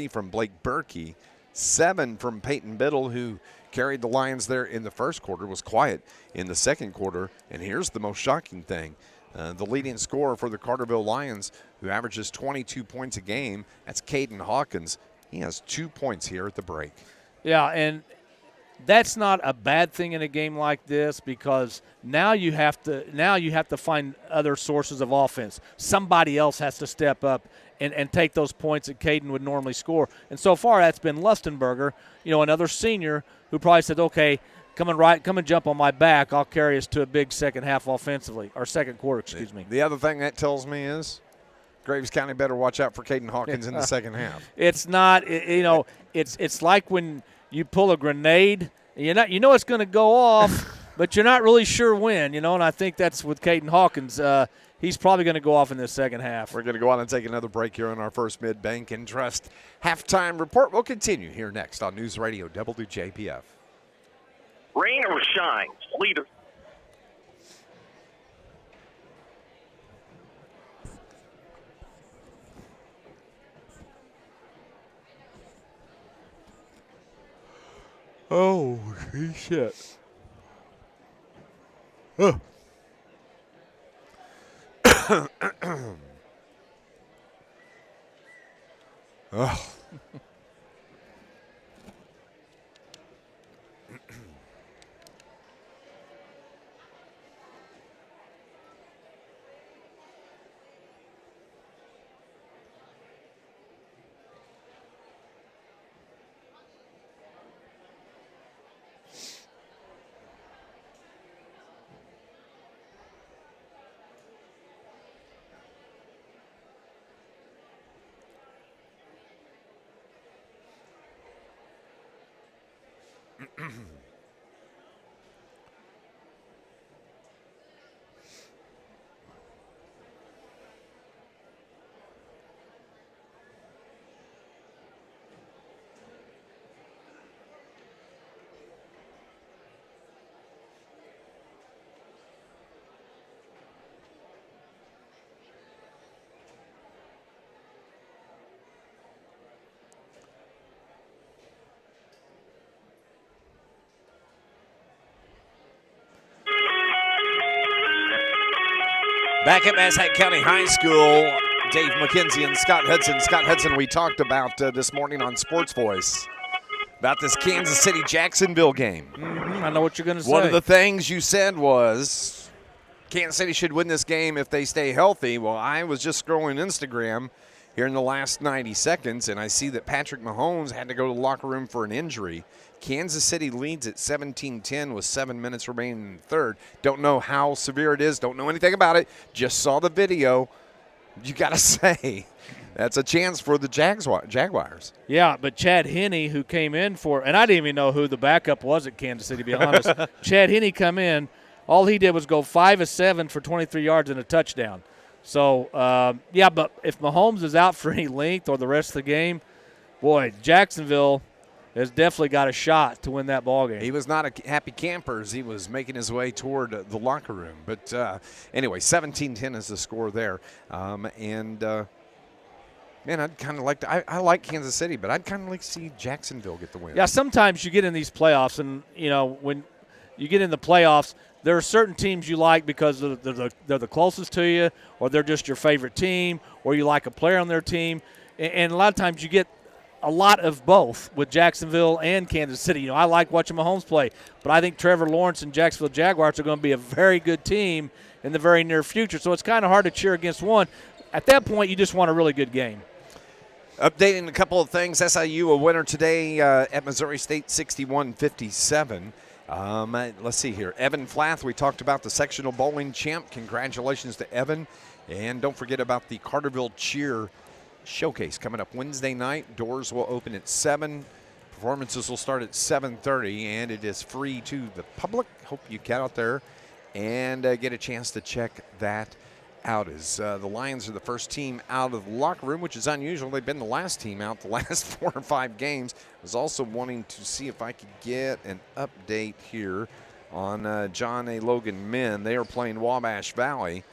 from Blake Berkey, 7 from Peyton Biddle, who carried the Lions there in the first quarter, was quiet in the second quarter. And here's the most shocking thing. The leading scorer for the Carterville Lions, who averages 22 points a game, that's Caden Hawkins. He has 2 points here at the break. Yeah, and that's not a bad thing in a game like this because now you have to find other sources of offense. Somebody else has to step up and take those points that Caden would normally score. And so far that's been Lustenberger, another senior who probably said, okay, come and jump on my back. I'll carry us to a big second half offensively, or second quarter, excuse me. The other thing that tells me is Graves County better watch out for Caden Hawkins in the second half. It's not, it's like when you pull a grenade, it's going to go off, but you're not really sure when, and I think that's with Caden Hawkins. He's probably going to go off in this second half. We're going to go on and take another break here on our first Mid-Bank and Trust halftime report. We'll continue here next on News Radio WJPF. Rain or shine, leader. Oh, shit. Oh. Oh. Back at Massac County High School, Dave McKenzie and Scott Hudson. Scott Hudson, we talked about this morning on Sports Voice about this Kansas City-Jacksonville game. I know what you're going to say. One of the things you said was Kansas City should win this game if they stay healthy. Well, I was just scrolling Instagram here in the last 90 seconds, and I see that Patrick Mahomes had to go to the locker room for an injury. Kansas City leads at 17-10 with 7 minutes remaining in the third. Don't know how severe it is. Don't know anything about it. Just saw the video. You got to say, that's a chance for the Jaguars. Yeah, but Chad Henne, who came in for – and I didn't even know who the backup was at Kansas City, to be honest. Chad Henne come in. All he did was go 5 of 7 for 23 yards and a touchdown. So, but if Mahomes is out for any length or the rest of the game, boy, Jacksonville – has definitely got a shot to win that ball game. He was not a happy camper as he was making his way toward the locker room. But anyway, 17-10 is the score there. Man, I'd kind of like to – I like Kansas City, but I'd kind of like to see Jacksonville get the win. Yeah, sometimes you get in these playoffs, and, when you get in the playoffs, there are certain teams you like because they're the closest to you, or they're just your favorite team, or you like a player on their team. And a lot of times you get – a lot of both with Jacksonville and Kansas City. I like watching Mahomes play, but I think Trevor Lawrence and Jacksonville Jaguars are going to be a very good team in the very near future. So it's kind of hard to cheer against one. At that point, you just want a really good game. Updating a couple of things. SIU a winner today at Missouri State, 61-57. Let's see here. Evan Flath, we talked about the sectional bowling champ. Congratulations to Evan. And don't forget about the Carterville Cheer Showcase coming up Wednesday night. Doors will open at 7. Performances will start at 7:30, and it is free to the public. Hope you get out there and get a chance to check that out. As the Lions are the first team out of the locker room, which is unusual. They've been the last team out the last 4 or 5 games. I was also wanting to see if I could get an update here on John A. Logan men. They are playing Wabash Valley.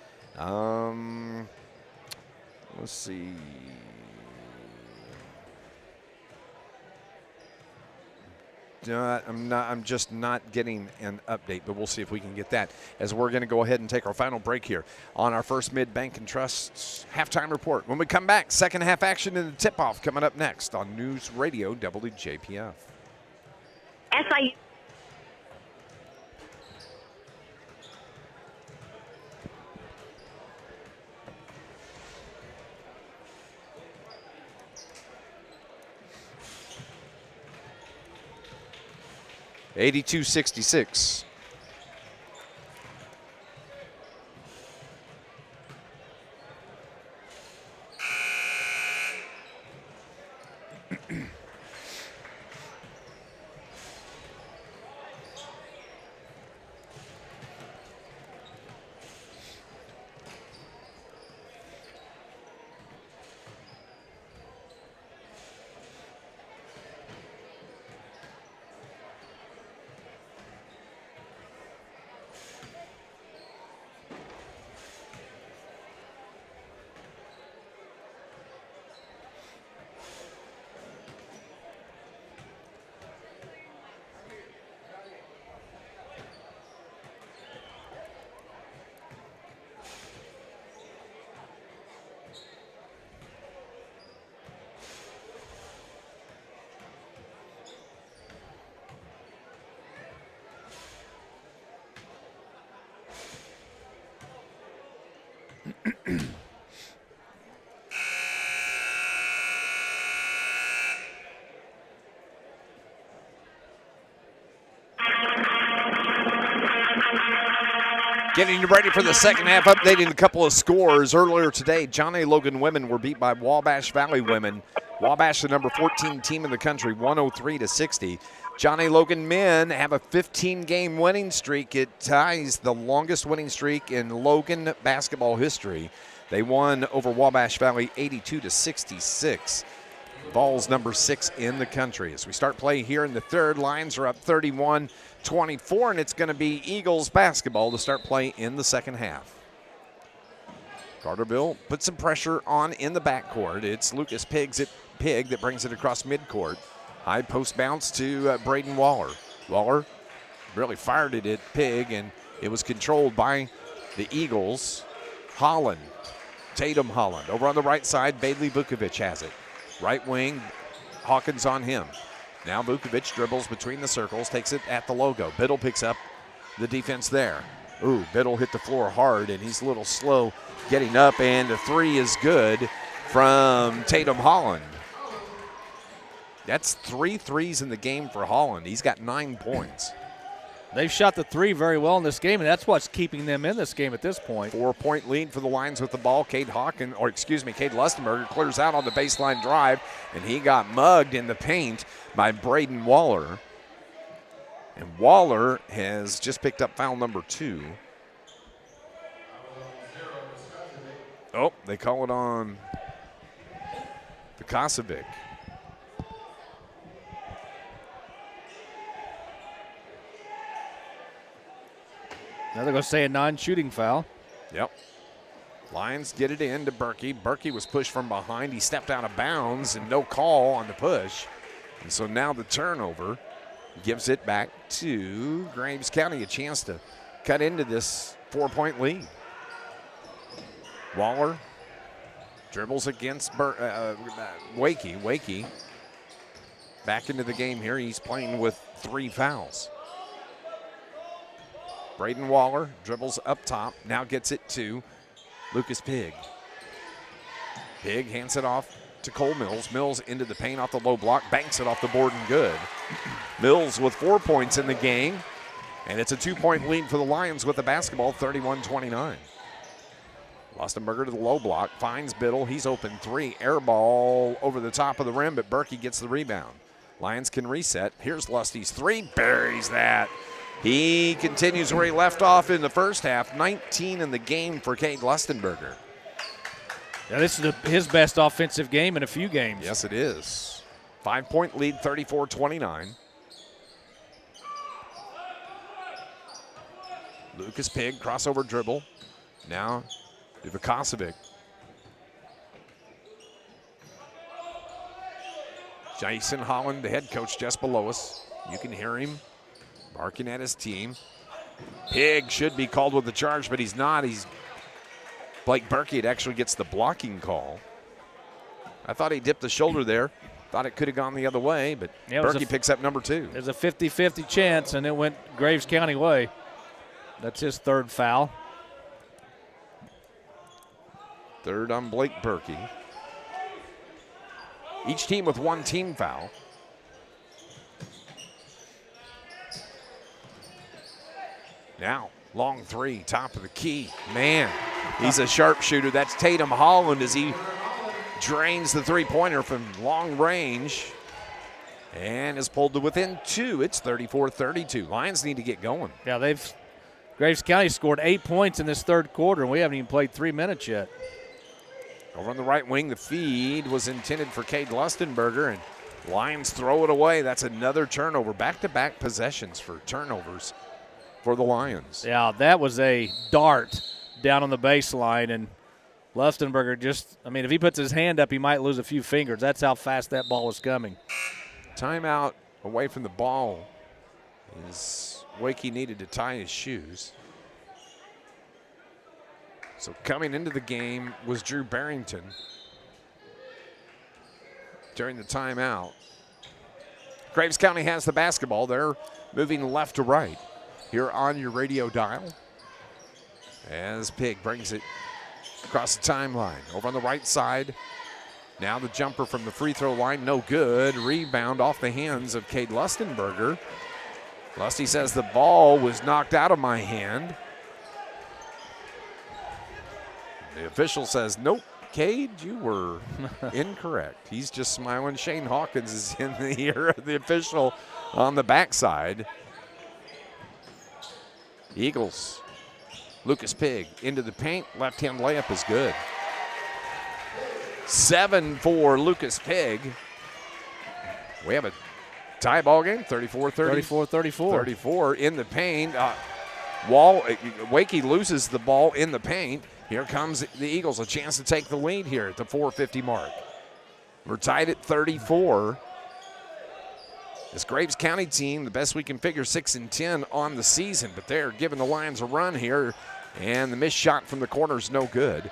Let's see. I'm just not getting an update, but we'll see if we can get that as we're going to go ahead and take our final break here on our First Mid Bank and Trust halftime report. When we come back, second half action in the tip-off coming up next on News Radio WJPF. SIU. $82-66. Getting ready for the second half, updating a couple of scores. Earlier today, John A. Logan women were beat by Wabash Valley women. Wabash, the number 14 team in the country, 103-60. John A. Logan men have a 15-game winning streak. It ties the longest winning streak in Logan basketball history. They won over Wabash Valley 82-66. Vols number 6 in the country. As we start play here in the third, Lions are up 31-24, and it's going to be Eagles basketball to start play in the second half. Carterville put some pressure on in the backcourt. It's Lucas Pig that brings it across midcourt. High post bounce to Braden Waller. Waller really fired it at Pig, and it was controlled by the Eagles. Holland, Tatum Holland. Over on the right side, Bailey Vukovic has it. Right wing, Hawkins on him. Now Vukovic dribbles between the circles, takes it at the logo. Biddle picks up the defense there. Ooh, Biddle hit the floor hard, and he's a little slow getting up, and the three is good from Tatum Holland. That's 3 threes in the game for Holland. He's got 9 points. They've shot the three very well in this game, and that's what's keeping them in this game at this point. 4-point lead for the Lions with the ball. Cade Lustenberger clears out on the baseline drive, and he got mugged in the paint by Braden Waller. And Waller has just picked up foul number 2. Oh, they call it on Vukasovic. Now they're going to say a non-shooting foul. Yep. Lions get it in to Berkey. Berkey was pushed from behind. He stepped out of bounds and no call on the push. And so now the turnover gives it back to Graves County, a chance to cut into this 4-point lead. Waller dribbles against Wakey. Wakey back into the game here. He's playing with 3 fouls. Braden Waller dribbles up top, now gets it to Lucas Pigg. Pigg hands it off to Cole Mills. Mills into the paint off the low block, banks it off the board and good. Mills with 4 points in the game, and it's a 2-point lead for the Lions with the basketball, 31-29. Lustenberger to the low block, finds Biddle. He's open 3. Air ball over the top of the rim, but Berkey gets the rebound. Lions can reset. Here's Lusty's 3, buries that. He continues where he left off in the first half, 19 in the game for Cade Lustenberger. Yeah, this is his best offensive game in a few games. Yes, it is. 5-point lead, 34-29. Lucas Pigg, crossover dribble. Now to Vukasovic. Jason Holland, the head coach, just below us. You can hear him barking at his team. Pigg should be called with the charge, but he's not. Blake Berkey actually gets the blocking call. I thought he dipped the shoulder there. Thought it could have gone the other way, but yeah, Berkey picks up number 2. There's a 50-50 chance, and it went Graves County way. That's his 3rd foul. 3rd on Blake Berkey. Each team with 1 team foul. Now, long 3, top of the key. Man, he's a sharpshooter. That's Tatum Holland as he drains the 3-pointer from long range and is pulled to within 2. It's 34-32. Lions need to get going. Yeah, Graves County scored 8 points in this 3rd quarter, and we haven't even played 3 minutes yet. Over on the right wing, the feed was intended for Cade Lustenberger, and Lions throw it away. That's another turnover. Back-to-back possessions for turnovers for the Lions. Yeah, that was a dart down on the baseline, and Lustenberger if he puts his hand up, he might lose a few fingers. That's how fast that ball was coming. Timeout away from the ball is Wakey needed to tie his shoes. So coming into the game was Drew Barrington during the timeout. Graves County has the basketball. They're moving left to right here on your radio dial as Pigg brings it across the timeline. Over on the right side, now the jumper from the free throw line, no good. Rebound off the hands of Cade Lustenberger. Lusty says the ball was knocked out of my hand. The official says, nope, Cade, you were incorrect. He's just smiling. Shane Hawkins is in the ear of the official on the backside. Eagles. Lucas Pigg into the paint. Left-hand layup is good. 7 for Lucas Pigg. We have a tie ball game, 34-30. 34-34. 34 in the paint. Wakey loses the ball in the paint. Here comes the Eagles, a chance to take the lead here at the 4:50 mark. We're tied at 34. This Graves County team, the best we can figure, 6-10 on the season, but they're giving the Lions a run here, and the missed shot from the corner is no good.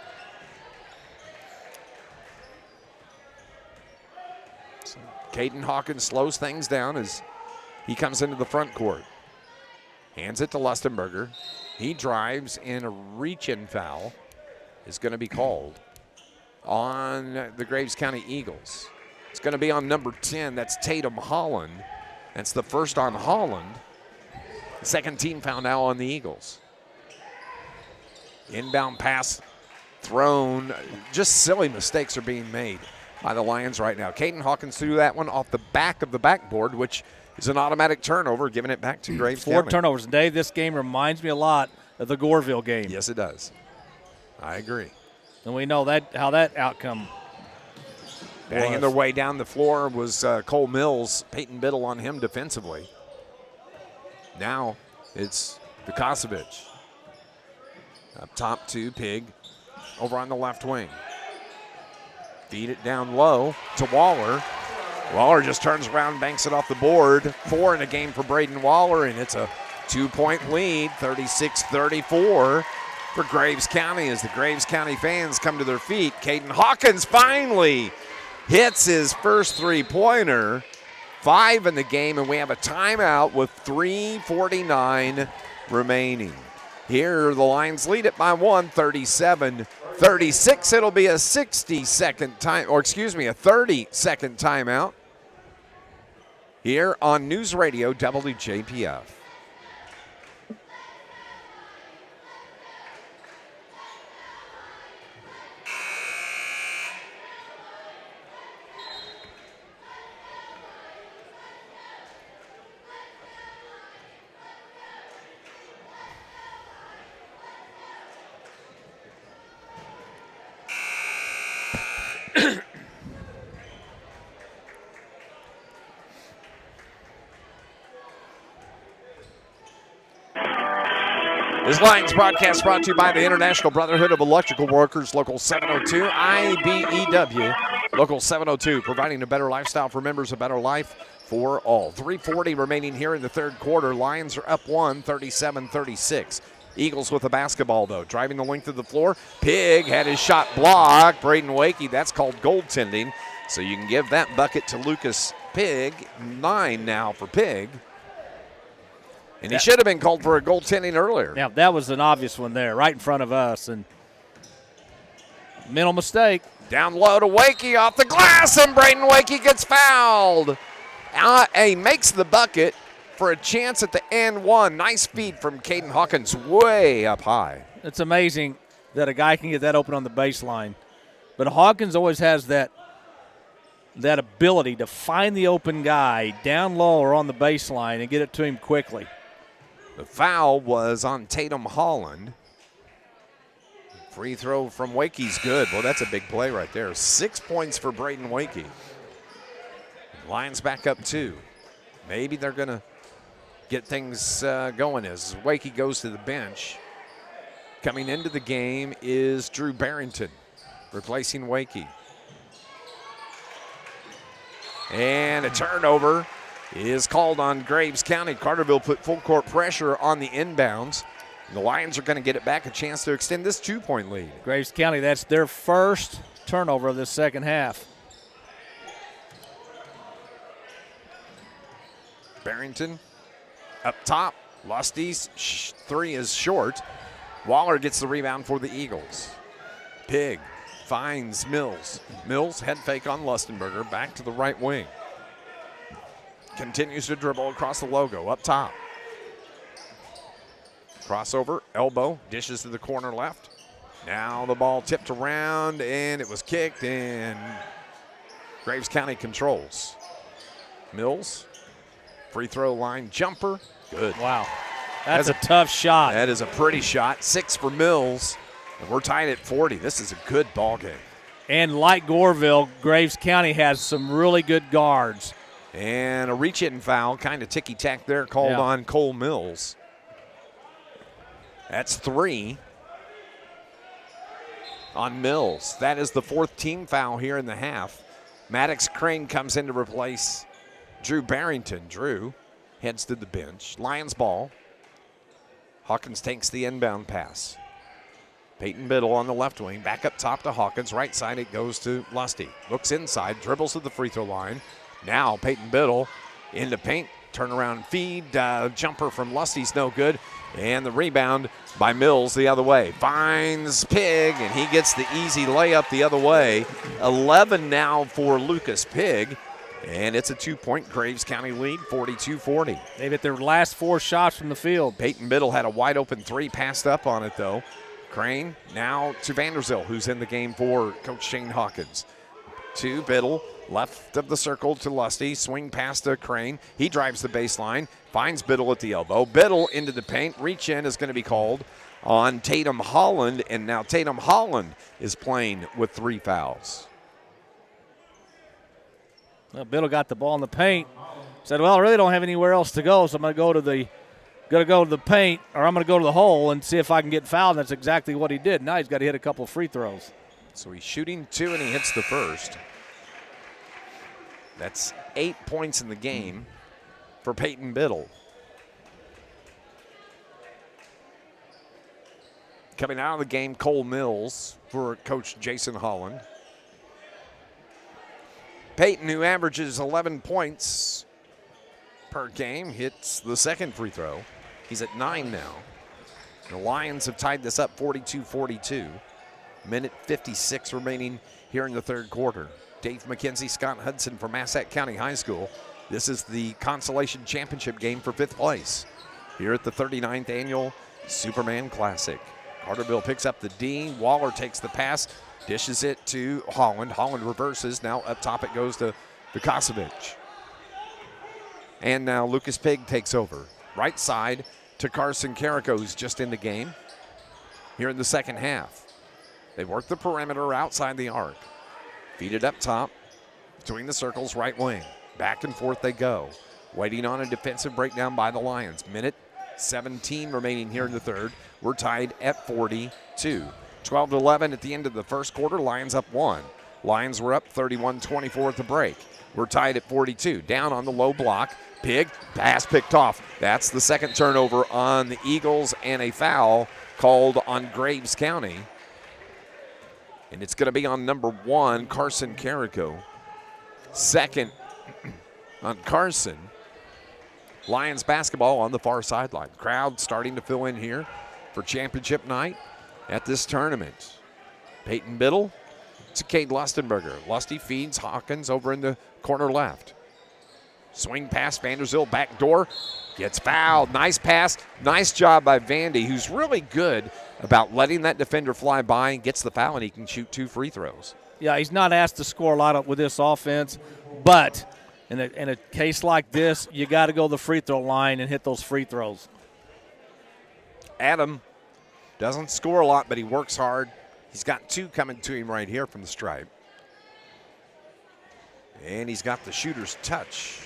So Caden Hawkins slows things down as he comes into the front court. Hands it to Lustenberger. He drives, and a reach-in foul is going to be called on the Graves County Eagles. It's going to be on number 10. That's Tatum Holland. That's the first on Holland. Second team foul now on the Eagles. Inbound pass thrown. Just silly mistakes are being made by the Lions right now. Caden Hawkins threw that one off the back of the backboard, which is an automatic turnover, giving it back to Graves County. 4 turnovers. And Dave, this game reminds me a lot of the Goreville game. Yes, it does. I agree. And we know that how that outcome Banging their way down the floor was Cole Mills. Peyton Biddle on him defensively. Now it's Vukosevic. Up top to Pig over on the left wing. Feed it down low to Waller. Waller just turns around, banks it off the board. 4 in a game for Braden Waller, and it's a 2-point lead, 36-34 for Graves County as the Graves County fans come to their feet. Caden Hawkins finally hits his first three-pointer. 5 in the game, and we have a timeout with 3:49 remaining. Here, the Lions lead it by 1, 37-36. It'll be a 60-second time, or excuse me, a 30-second timeout here on News Radio WJPF. This Lions broadcast brought to you by the International Brotherhood of Electrical Workers, Local 702, IBEW, Local 702, providing a better lifestyle for members, a better life for all. 3:40 remaining here in the third quarter. Lions are up 1, 37-36. Eagles with the basketball, though, driving the length of the floor. Pig had his shot blocked. Braden Wakey, that's called goaltending. So you can give that bucket to Lucas Pig. 9 now for Pig. And he should have been called for a goaltending earlier. Yeah, that was an obvious one there, right in front of us. And mental mistake. Down low to Wakey off the glass, and Braden Wakey gets fouled. He makes the bucket for a chance at the and one. Nice feed from Caden Hawkins way up high. It's amazing that a guy can get that open on the baseline. But Hawkins always has that ability to find the open guy down low or on the baseline and get it to him quickly. The foul was on Tatum Holland. Free throw from Wakey's good. Well, that's a big play right there. 6 points for Braden Wakey. Lions back up 2. Maybe they're going to get things going as Wakey goes to the bench. Coming into the game is Drew Barrington, replacing Wakey. And a turnover is called on Graves County. Carterville put full court pressure on the inbounds. The Lions are going to get it back, a chance to extend this 2-point lead. Graves County, that's their first turnover of the second half. Barrington up top. Lusty's 3 is short. Waller gets the rebound for the Eagles. Pig finds Mills. Mills head fake on Lustenberger. Back to the right wing. Continues to dribble across the logo up top. Crossover, elbow, dishes to the corner left. Now the ball tipped around, and it was kicked, and Graves County controls. Mills, free throw line jumper, good. Wow, that's a tough shot. That is a pretty shot. 6 for Mills, and we're tied at 40. This is a good ball game. And like Goreville, Graves County has some really good guards. And a reach-in foul, kind of ticky-tack there, called on Cole Mills. That's 3 on Mills. That is the 4th team foul here in the half. Maddox Crane comes in to replace Drew Barrington. Drew heads to the bench. Lions ball. Hawkins takes the inbound pass. Peyton Biddle on the left wing. Back up top to Hawkins. Right side it goes to Lusty. Looks inside. Dribbles to the free throw line. Now Peyton Biddle into paint. Turnaround feed. Jumper from Lusty's no good. And the rebound by Mills the other way. Finds Pig, and he gets the easy layup the other way. 11 now for Lucas Pig, and it's a 2-point Graves County lead, 42-40. They've hit their last 4 shots from the field. Peyton Biddle had a wide open 3, passed up on it though. Crane now to Vanderzil, who's in the game for Coach Shane Hawkins. To Biddle, left of the circle to Lusty, swing pass to Crane. He drives the baseline, finds Biddle at the elbow. Biddle into the paint, reach in is going to be called on Tatum Holland, and now Tatum Holland is playing with 3 fouls. Well, Biddle got the ball in the paint. Said, well, I really don't have anywhere else to go, so I'm going to go to the paint, or I'm going to go to the hole and see if I can get fouled. And that's exactly what he did. Now he's got to hit a couple free throws. So he's shooting 2, and he hits the first. That's 8 points in the game for Peyton Biddle. Coming out of the game, Cole Mills for Coach Jason Holland. Peyton, who averages 11 points per game, hits the second free throw. He's at 9 now. The Lions have tied this up 42-42. Minute 56 remaining here in the third quarter. Dave McKenzie, Scott Hudson from Massac County High School. This is the Consolation Championship game for 5th place here at the 39th Annual Superman Classic. Carterville picks up the D. Waller takes the pass, dishes it to Holland. Holland reverses. Now up top it goes to Vukosevic. And now Lucas Pig takes over. Right side to Carson Carrico, who's just in the game here in the second half. They work the perimeter outside the arc. Feed it up top between the circles, right wing. Back and forth they go. Waiting on a defensive breakdown by the Lions. Minute 17 remaining here in the third. We're tied at 42. 12-11 at the end of the first quarter. Lions up 1. Lions were up 31-24 at the break. We're tied at 42. Down on the low block. Pig, pass picked off. That's the second turnover on the Eagles, and a foul called on Graves County. And it's going to be on number 1, Carson Carrico. Second on Carson. Lions basketball on the far sideline. Crowd starting to fill in here for championship night at this tournament. Peyton Biddle to Cade Lustenberger. Lusty feeds Hawkins over in the corner left. Swing pass, Vanderzil, back door, gets fouled. Nice pass, nice job by Vandy, who's really good about letting that defender fly by and gets the foul, and he can shoot 2 free throws. Yeah, he's not asked to score a lot with this offense, but in a case like this, you got to go to the free throw line and hit those free throws. Adam doesn't score a lot, but he works hard. He's got 2 coming to him right here from the stripe. And he's got the shooter's touch.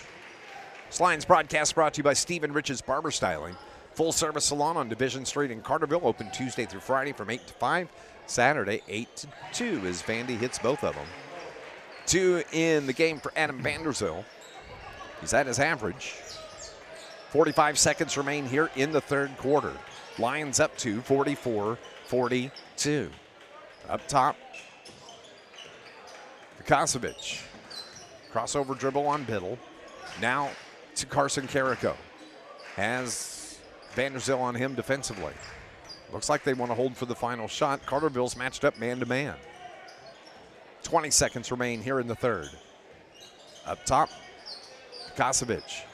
This Lions broadcast brought to you by Stephen Rich's Barber Styling. Full-service salon on Division Street in Carterville, open Tuesday through Friday from 8 to 5, Saturday 8 to 2 as Vandy hits both of them. 2 in the game for Adam Vanderzil. He's at his average. 45 seconds remain here in the third quarter. Lions up to 44-42. Up top, Vukosevic. Crossover dribble on Biddle. Now to Carson Carrico. Has Vanderzil on him defensively. Looks like they want to hold for the final shot. Carterville's matched up man-to-man. 20 seconds remain here in the third. Up top, Vukosevic.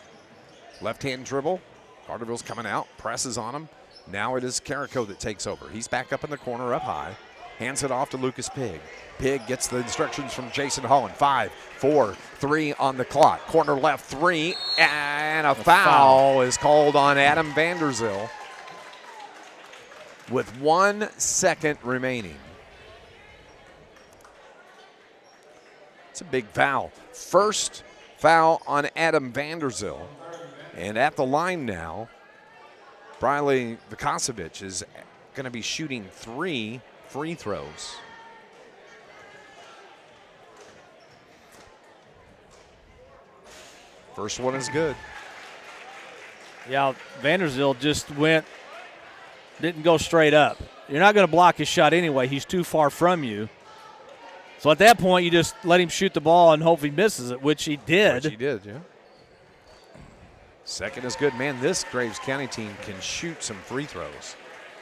Left-hand dribble. Carterville's coming out, presses on him. Now it is Carrico that takes over. He's back up in the corner, up high. Hands it off to Lucas Pig. Pig gets the instructions from Jason Holland. 5, 4, 3 on the clock. Corner left 3, and a foul is called on Adam Vanderzil with 1 second remaining. It's a big foul. First foul on Adam Vanderzil. And at the line now, Briley Vukosevic is going to be shooting 3 free throws. First one is good. Yeah, Vanderzil just didn't go straight up. You're not going to block his shot anyway. He's too far from you. So at that point, you just let him shoot the ball and hope he misses it, which he did. Which he did, yeah. Second is good. Man, this Graves County team can shoot some free throws.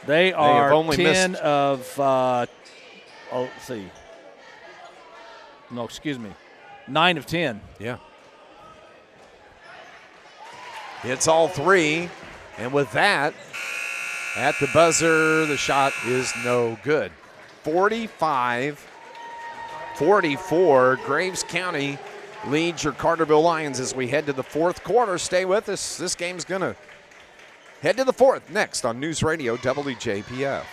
They are have only 10 missed. of, let's see. No, excuse me. 9 of 10. Yeah. Hits all 3. And with that, at the buzzer, the shot is no good. 45-44. Graves County leads your Carterville Lions as we head to the fourth quarter. Stay with us. This game's going to head to the fourth next on News Radio WJPF.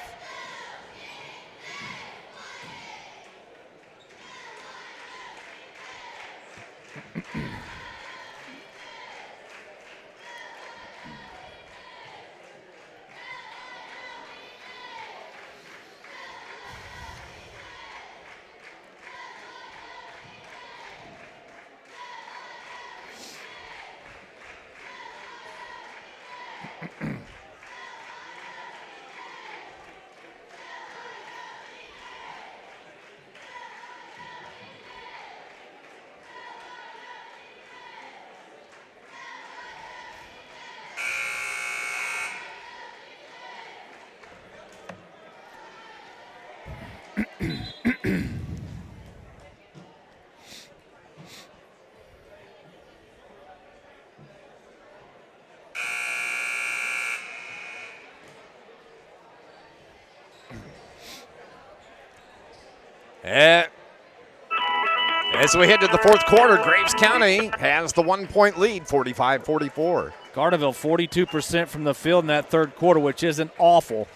As we head to the fourth quarter, Graves County has the 1-point lead, 45-44. Carterville 42% from the field in that third quarter, which isn't awful.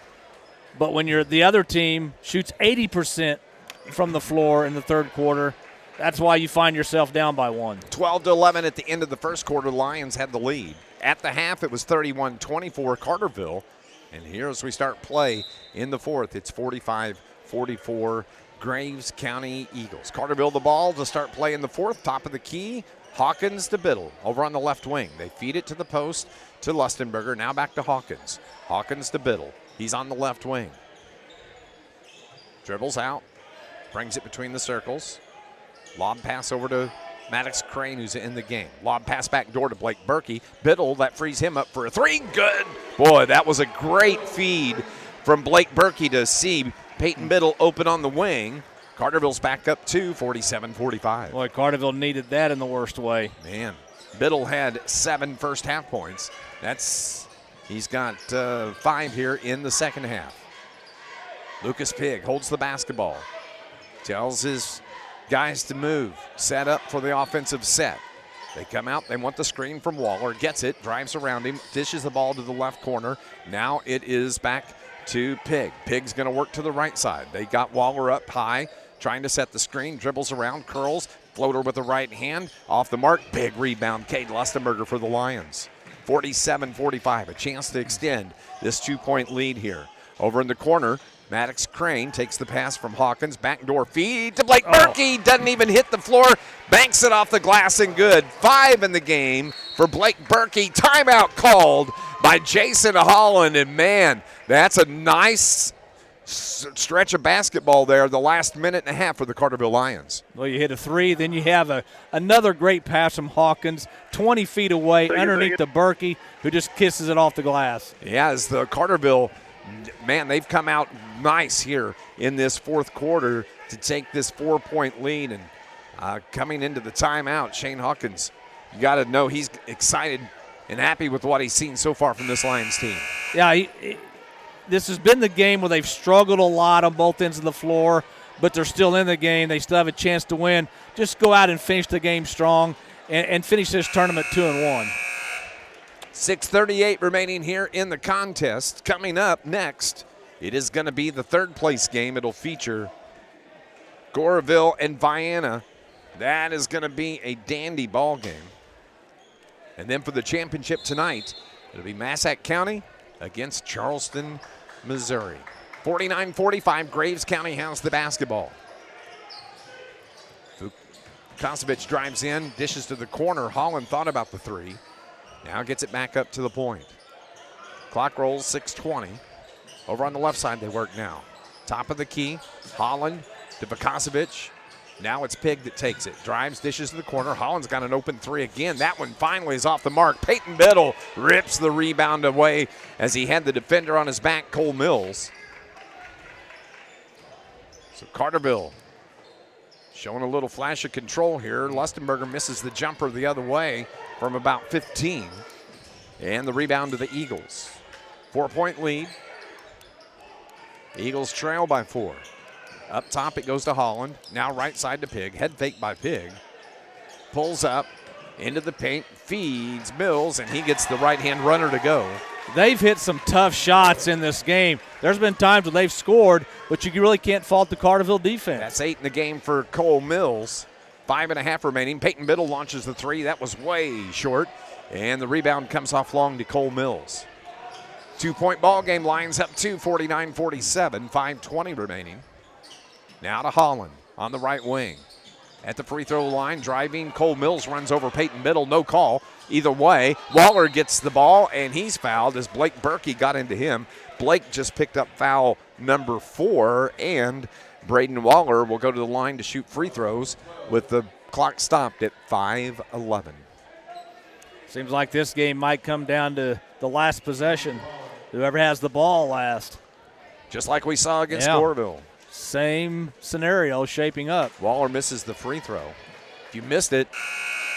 But when the other team shoots 80% from the floor in the third quarter, that's why you find yourself down by 1. 12-11 at the end of the first quarter, Lions had the lead. At the half, it was 31-24 Carterville. And here as we start play in the fourth, it's 45-44 Graves County Eagles. Carterville the ball to start play in the fourth. Top of the key, Hawkins to Biddle over on the left wing. They feed it to the post to Lustenberger. Now back to Hawkins. Hawkins to Biddle. He's on the left wing. Dribbles out. Brings it between the circles. Lob pass over to Maddox Crane, who's in the game. Lob pass back door to Blake Berkey. Biddle, that frees him up for a 3. Good. Boy, that was a great feed from Blake Berkey to see Peyton Biddle open on the wing. Carterville's back up 2, 47-45. Boy, Carterville needed that in the worst way. Man, Biddle had 7 first half points. He's got 5 here in the second half. Lucas Pigg holds the basketball. Tells his guys to move. Set up for the offensive set. They come out. They want the screen from Waller. Gets it. Drives around him. Dishes the ball to the left corner. Now it is back to Pigg. Pigg's going to work to the right side. They got Waller up high, trying to set the screen. Dribbles around, curls, floater with the right hand. Off the mark, big rebound. Cade Lustenberger for the Lions. 47-45, a chance to extend this 2-point lead here. Over in the corner, Maddox Crane takes the pass from Hawkins. Backdoor feed to Blake Berkey. Doesn't even hit the floor. Banks it off the glass and good. 5 in the game for Blake Berkey. Timeout called by Jason Holland. And, man, that's a nice stretch of basketball there, the last minute and a half for the Carterville Lions. Well, you hit a 3, then you have another great pass from Hawkins, 20 feet away, underneath to Berkey, who just kisses it off the glass. Yeah, as the Carterville, man, they've come out nice here in this fourth quarter to take this 4-point lead. And coming into the timeout, Shane Hawkins, you got to know he's excited and happy with what he's seen so far from this Lions team. Yeah, this has been the game where they've struggled a lot on both ends of the floor, but they're still in the game. They still have a chance to win. Just go out and finish the game strong and finish this tournament 2-1. 6:38 remaining here in the contest. Coming up next, it is going to be the third-place game. It'll feature Goreville and Vienna. That is going to be a dandy ball game. And then for the championship tonight, it'll be Massac County against Charleston, Missouri. 49-45, Graves County has the basketball. Kosovich drives in, dishes to the corner. Holland thought about the 3. Now gets it back up to the point. Clock rolls, 6:20. Over on the left side, they work now. Top of the key, Holland to Vukasovic. Now it's Pig that takes it. Drives, dishes to the corner. Holland's got an open three again. That one finally is off the mark. Peyton Biddle rips the rebound away as he had the defender on his back, Cole Mills. So Carterville showing a little flash of control here. Lustenberger misses the jumper the other way from about 15. And the rebound to the Eagles. 4-point lead. Eagles trail by 4. Up top it goes to Holland. Now right side to Pig. Head fake by Pig. Pulls up into the paint. Feeds Mills, and he gets the right-hand runner to go. They've hit some tough shots in this game. There's been times when they've scored, but you really can't fault the Carterville defense. That's 8 in the game for Cole Mills. 5.5 remaining. Peyton Biddle launches the three. That was way short. And the rebound comes off long to Cole Mills. 2-point ball game. Lions up 2, 49-47. 5:20 remaining. Now to Holland on the right wing. At the free throw line, driving. Cole Mills runs over Peyton Biddle. No call. Either way, Waller gets the ball, and he's fouled as Blake Berkey got into him. Blake just picked up foul number 4, and Braden Waller will go to the line to shoot free throws with the clock stopped at 5:11. Seems like this game might come down to the last possession. Whoever has the ball last. Just like we saw against Goreville. Same scenario shaping up. Waller misses the free throw. If you missed it,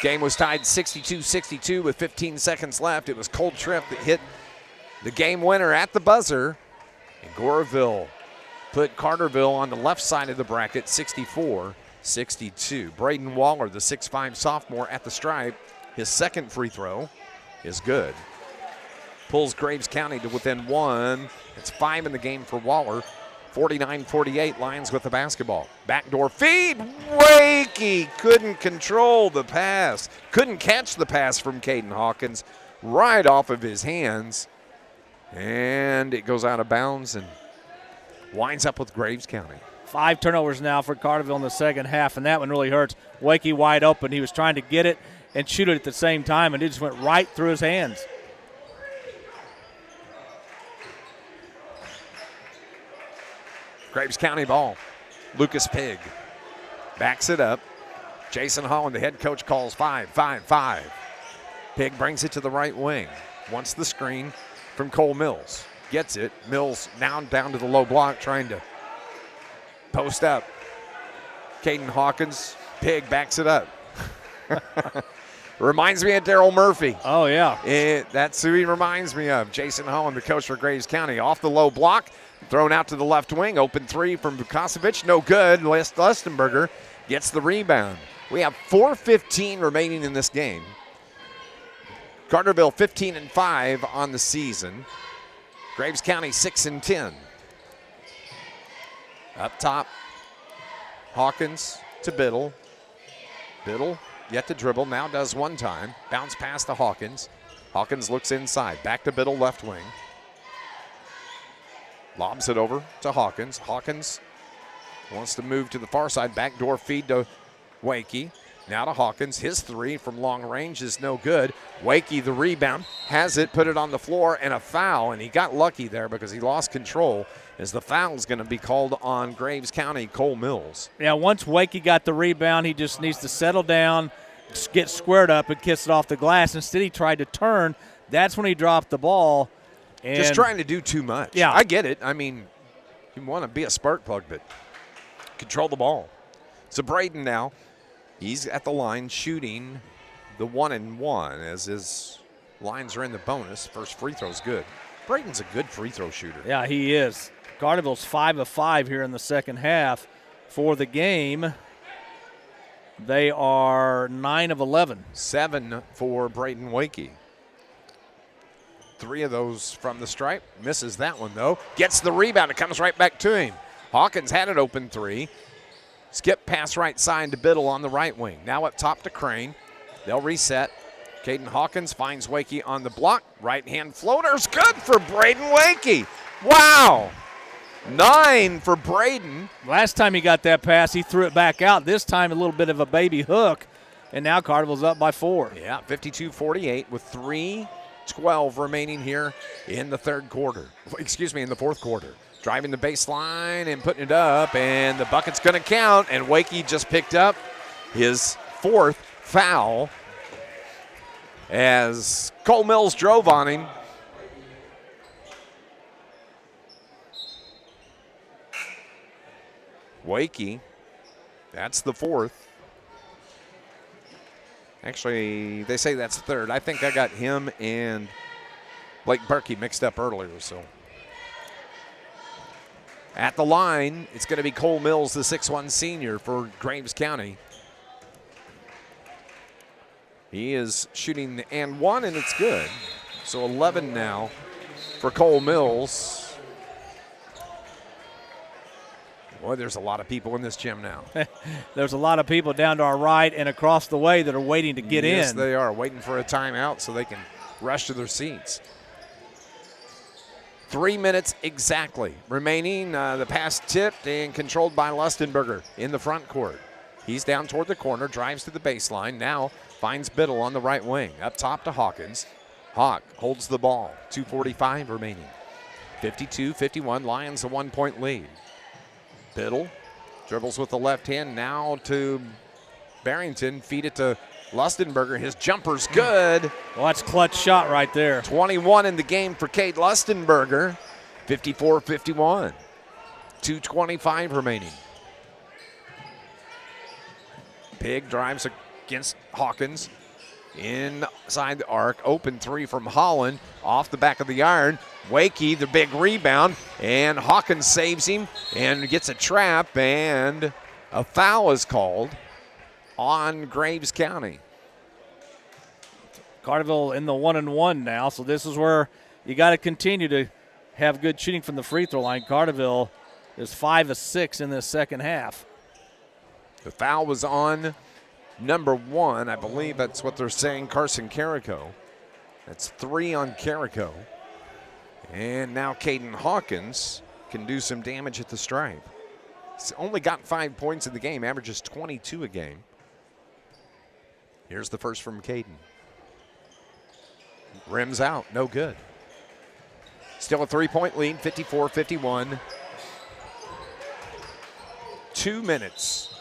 game was tied 62-62 with 15 seconds left. It was Cole Tripp that hit the game winner at the buzzer. And Goreville put Carterville on the left side of the bracket, 64-62. Braden Waller, the 6'5 sophomore at the stripe, his second free throw is good. Pulls Graves County to within 1. It's 5 in the game for Waller. 49-48, Lions with the basketball. Backdoor feed. Wakey couldn't control the pass. Couldn't catch the pass from Caden Hawkins right off of his hands. And it goes out of bounds and winds up with Graves County. 5 turnovers now for Carterville in the second half, and that one really hurts. Wakey wide open. He was trying to get it and shoot it at the same time, and it just went right through his hands. Graves County ball. Lucas Pig backs it up. Jason Holland, the head coach, calls 5. Pig brings it to the right wing. Wants the screen from Cole Mills. Gets it. Mills now down to the low block trying to post up. Caden Hawkins. Pig backs it up. Reminds me of Daryl Murphy. Oh, yeah. That's who he reminds me of. Jason Holland, the coach for Graves County. Off the low block. Thrown out to the left wing. Open three from Vukosevic. No good. Lustenberger gets the rebound. We have 4:15 remaining in this game. Carterville 15-5 on the season. Graves County 6-10. Up top, Hawkins to Biddle. Biddle yet to dribble. Now does one time. Bounce pass to Hawkins. Hawkins looks inside. Back to Biddle, left wing. Lobs it over to Hawkins. Hawkins wants to move to the far side. Backdoor feed to Wakey. Now to Hawkins. His three from long range is no good. Wakey, the rebound, has it, put it on the floor, and a foul. And he got lucky there because he lost control as the foul is going to be called on Graves County, Cole Mills. Yeah, once Wakey got the rebound, he just needs to settle down, get squared up, and kiss it off the glass. Instead, he tried to turn. That's when he dropped the ball. And just trying to do too much. Yeah. I get it. I mean, you want to be a spark plug, but control the ball. So Braden now, he's at the line shooting the 1-and-1 as his lines are in the bonus. First free throw's good. Braden's a good free throw shooter. Yeah, he is. Carterville's 5 of 5 here in the second half. For the game, they are 9 of 11. 7 for Braden Wakey. 3 of those from the stripe. Misses that one, though. Gets the rebound. It comes right back to him. Hawkins had it open 3. Skip pass right side to Biddle on the right wing. Now up top to Crane. They'll reset. Caden Hawkins finds Wakey on the block. Right-hand floater's good for Braden Wakey. Wow. 9 for Braden. Last time he got that pass, he threw it back out. This time a little bit of a baby hook, and now Carterville's up by 4. Yeah, 52-48 with 3:12 remaining here in the third quarter. Excuse me, in the fourth quarter. driving the baseline and putting it up, and the bucket's going to count, and Wakey just picked up his 4th foul as Cole Mills drove on him. Wakey, that's the 4th. Actually, they say that's 3rd. I think I got him and Blake Berkey mixed up earlier, so. At the line, it's going to be Cole Mills, the 6'1 senior for Graves County. He is shooting and 1, and it's good. So 11 now for Cole Mills. Boy, there's a lot of people in this gym now. There's a lot of people down to our right and across the way that are waiting to get in. Yes, they are, waiting for a timeout so they can rush to their seats. 3 minutes exactly remaining. The pass tipped and controlled by Lustenberger in the front court. He's down toward the corner, drives to the baseline, now finds Biddle on the right wing. Up top to Hawkins. Hawk holds the ball. 2:45 remaining. 52-51, Lions a 1-point lead. Biddle dribbles with the left hand, now to Barrington, feed it to Lustenberger. His jumper's good. Well, that's a clutch shot right there. 21 in the game for Cade Lustenberger. 54-51. 2:25 remaining. Pig drives against Hawkins. Inside the arc, open 3 from Holland. Off the back of the iron. Wakey, the big rebound, and Hawkins saves him and gets a trap, and a foul is called on Graves County. Carterville in the 1-and-1 now, so this is where you got to continue to have good shooting from the free throw line. Carterville is 5 of 6 in this second half. The foul was on number 1. I believe that's what they're saying, Carson Carrico. That's 3 on Carrico. And now Caden Hawkins can do some damage at the stripe. He's only got 5 points in the game, averages 22 a game. Here's the first from Caden. Rims out, no good. Still a 3-point lead, 54-51. 2 minutes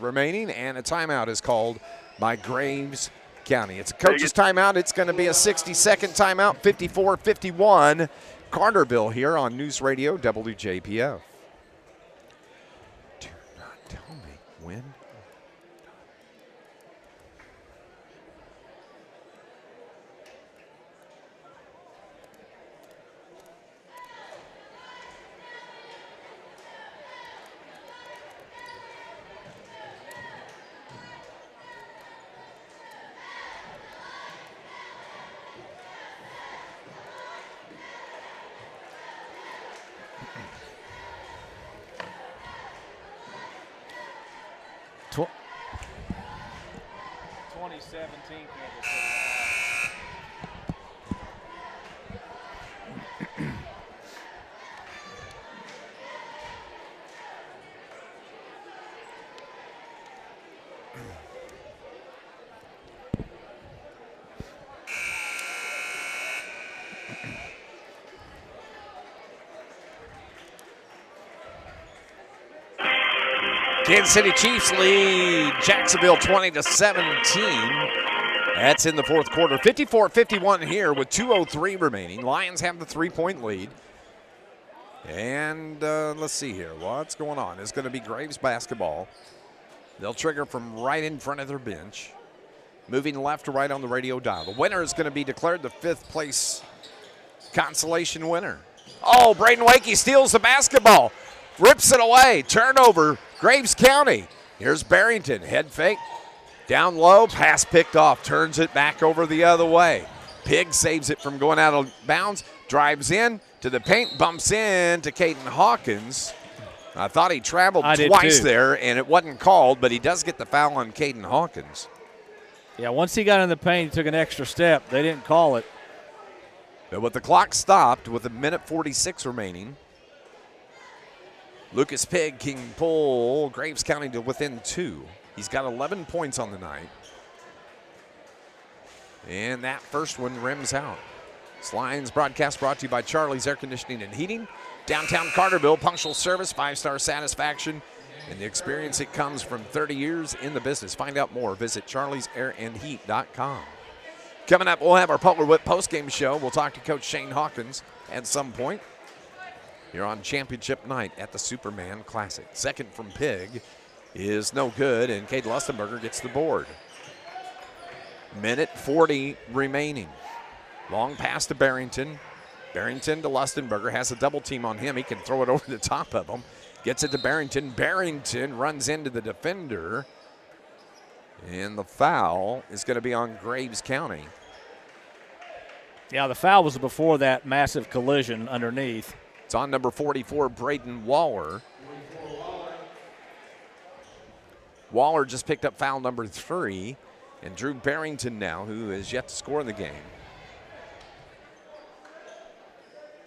remaining, and a timeout is called by Graves County. It's a coach's timeout. It's going to be a 60-second timeout, 54-51. Carterville here on News Radio WJPF. Do not tell me when. Kansas City Chiefs lead Jacksonville 20-17. That's in the fourth quarter. 54-51 here with 2:03 remaining. Lions have the 3-point lead. And let's see here. What's going on? It's going to be Graves basketball. They'll trigger from right in front of their bench. Moving left to right on the radio dial. The winner is going to be declared the 5th place consolation winner. Oh, Braden Wakey steals the basketball. Rips it away. Turnover. Graves County. Here's Barrington. Head fake. Down low. Pass picked off. Turns it back over the other way. Pig saves it from going out of bounds. Drives in to the paint. Bumps in to Caden Hawkins. I thought he traveled twice there, and it wasn't called, but he does get the foul on Caden Hawkins. Yeah, once he got in the paint, he took an extra step. They didn't call it. But with the clock stopped with 1:46 remaining, Lucas Pig can pull Graves County to within 2. He's got 11 points on the night. And that first one rims out. This Lions broadcast brought to you by Charlie's Air Conditioning and Heating. Downtown Carterville, punctual service, 5-star satisfaction, and the experience it comes from 30 years in the business. Find out more. Visit charliesairandheat.com. Coming up, we'll have our Polar Whip postgame show. We'll talk to Coach Shane Hawkins at some point here on championship night at the Superman Classic. Second from Pig is no good, and Cade Lustenberger gets the board. Minute 40 remaining. Long pass to Barrington. Barrington to Lustenberger, has a double team on him. He can throw it over the top of him. Gets it to Barrington. Barrington runs into the defender. And the foul is going to be on Graves County. Yeah, the foul was before that massive collision underneath. It's on number 44, Braden Waller. Waller just picked up foul number 3. And Drew Barrington now, who has yet to score in the game,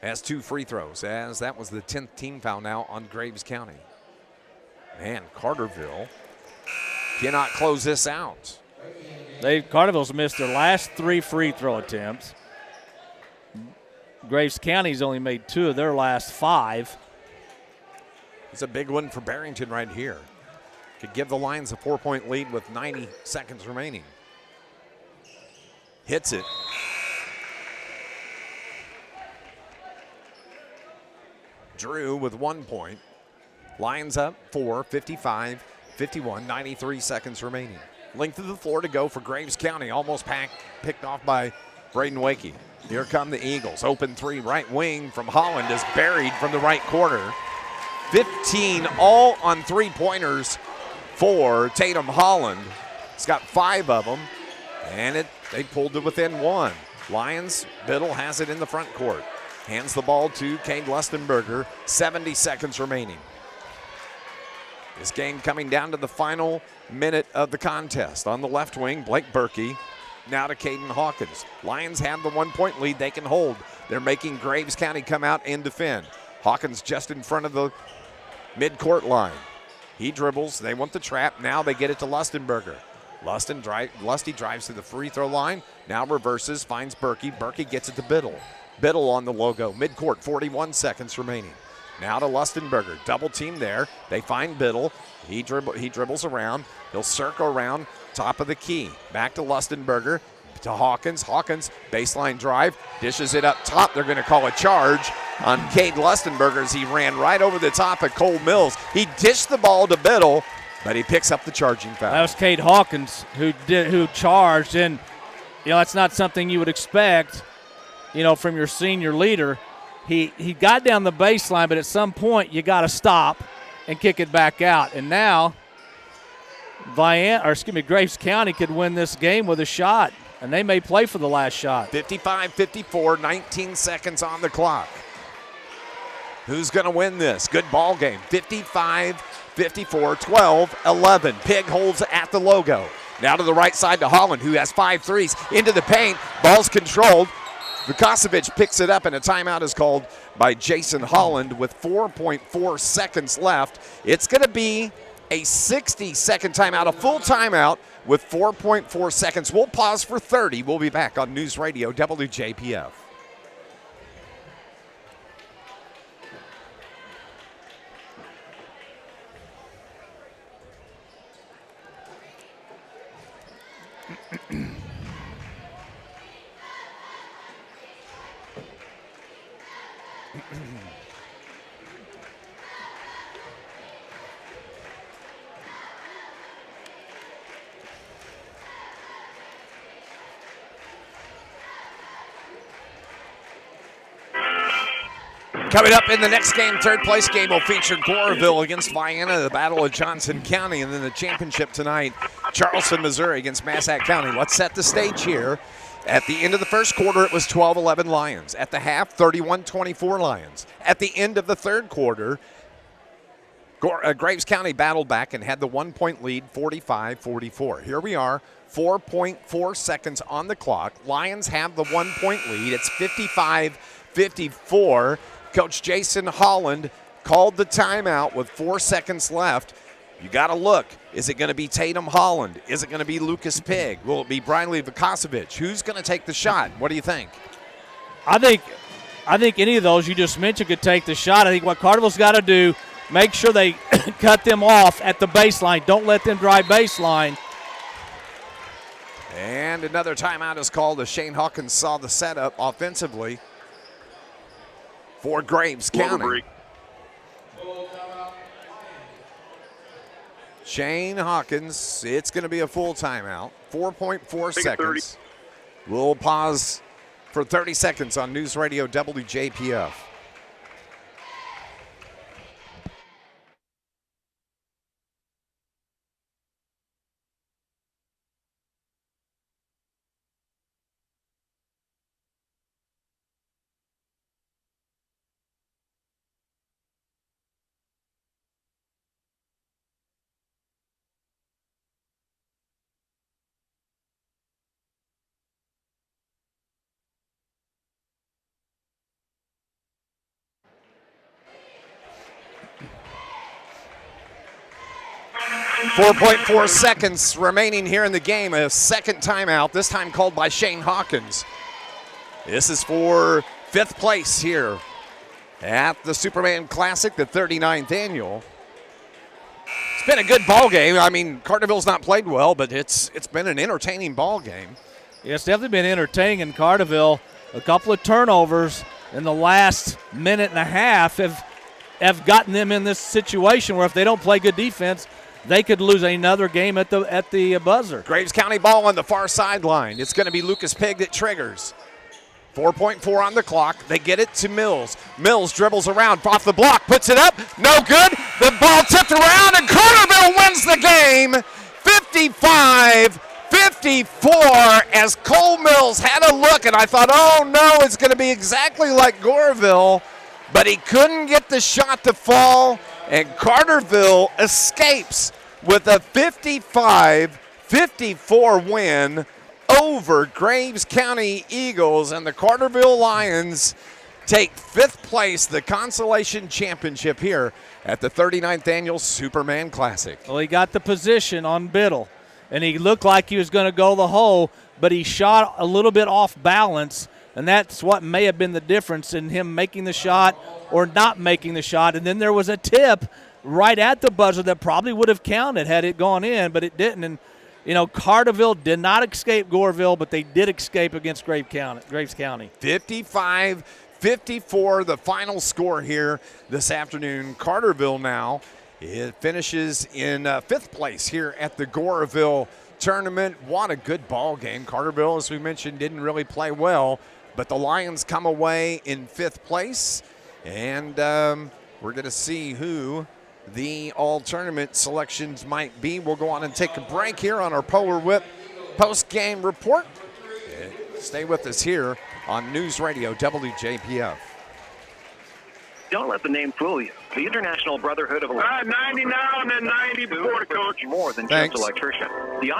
has 2 free throws, as that was the 10th team foul now on Graves County. Man, Carterville cannot close this out. Carterville's missed their last 3 free throw attempts. Graves County's only made 2 of their last 5. It's a big one for Barrington right here. Could give the Lions a 4-point lead with 90 seconds remaining. Hits it. Drew with 1 point. Lions up 4, 55, 51, 93 seconds remaining. Length of the floor to go for Graves County. Almost picked off by Braden Wakey. Here come the Eagles. Open 3, right wing from Holland is buried from the right corner. 15 all on 3-pointers for Tatum Holland. He's got 5 of them, and they pulled it within 1. Lions, Biddle has it in the front court. Hands the ball to Cade Lustenberger. 70 seconds remaining. This game coming down to the final minute of the contest. On the left wing, Blake Berkey. Now to Caden Hawkins. Lions have the 1-point lead they can hold. They're making Graves County come out and defend. Hawkins just in front of the midcourt line. He dribbles. They want the trap. Now they get it to Lustenberger. Lusty drives to the free throw line. Now reverses, finds Berkey. Berkey gets it to Biddle. Biddle on the logo. Midcourt, 41 seconds remaining. Now to Lustenberger. Double team there. They find Biddle. He dribbles around. He'll circle around top of the key. Back to Lustenberger. To Hawkins. Hawkins, baseline drive. Dishes it up top. They're going to call a charge on Cade Lustenberger as he ran right over the top of Cole Mills. He dished the ball to Biddle, but he picks up the charging foul. That was Cade Hawkins who charged, and that's not something you would expect, from your senior leader. He got down the baseline, but at some point you got to stop and kick it back out. And now Graves County could win this game with a shot, and they may play for the last shot. 55-54, 19 seconds on the clock. Who's going to win this? Good ball game. 55-54, 12-11. Pig holds at the logo. Now to the right side to Holland, who has 5 threes. Into the paint. Ball's controlled. Vukosevic picks it up, and a timeout is called by Jason Holland with 4.4 seconds left. It's going to be a 60-second timeout, a full timeout with 4.4 seconds. We'll pause for 30. We'll be back on News Radio WJPF. Coming up in the next game, third place game will feature Coralville against Vienna, the Battle of Johnson County, and then the championship tonight, Charleston, Missouri against Massac County. Let's set the stage here. At the end of the first quarter, it was 12-11 Lions. At the half, 31-24 Lions. At the end of the third quarter, Graves County battled back and had the 1-point lead, 45-44. Here we are, 4.4 seconds on the clock. Lions have the 1-point lead. It's 55-54. Coach Jason Holland called the timeout with 4 seconds left. You got to look. Is it going to be Tatum Holland? Is it going to be Lucas Pig? Will it be Briley Vukosevic? Who's going to take the shot? What do you think? I think I think any of those you just mentioned could take the shot. I think what Carterville's got to do, make sure they cut them off at the baseline. Don't let them drive baseline. And another timeout is called as Shane Hawkins saw the setup offensively for Graves County. Shane Hawkins, it's going to be a full timeout, 4.4 seconds. We'll pause for 30 seconds on News Radio WJPF. .4 seconds remaining here in the game. A second timeout, this time called by Shane Hawkins. This is for 5th place here at the Superman Classic, the 39th annual. It's been a good ball game. I mean, Carterville's not played well, but it's been an entertaining ball game. Yeah, it's definitely been entertaining in Carterville. A couple of turnovers in the last minute and a half have gotten them in this situation where if they don't play good defense, they could lose another game at the buzzer. Graves County ball on the far sideline. It's going to be Lucas Pig that triggers. 4.4 on the clock. They get it to Mills. Mills dribbles around off the block, puts it up. No good. The ball tipped around, and Carterville wins the game. 55-54 as Cole Mills had a look, and I thought, oh no, it's going to be exactly like Goreville, but he couldn't get the shot to fall. And Carterville escapes with a 55-54 win over Graves County Eagles. And the Carterville Lions take 5th place, the Consolation Championship here at the 39th Annual Superman Classic. Well, he got the position on Biddle, and he looked like he was going to go the hole, but he shot a little bit off balance, and that's what may have been the difference in him making the shot or not making the shot. And then there was a tip right at the buzzer that probably would have counted had it gone in, but it didn't. And, you know, Carterville did not escape Goreville, but they did escape against Graves County. 55-54, the final score here this afternoon. Carterville now, it finishes in 5th place here at the Goreville tournament. What a good ball game. Carterville, as we mentioned, didn't really play well, but the Lions come away in 5th place. And we're going to see who the all-tournament selections might be. We'll go on and take a break here on our Polar Whip post-game report. Stay with us here on News Radio WJPF. Don't let the name fool you. The International Brotherhood of 90 now and then 90 before the coach. More than Thanks. just electrician. The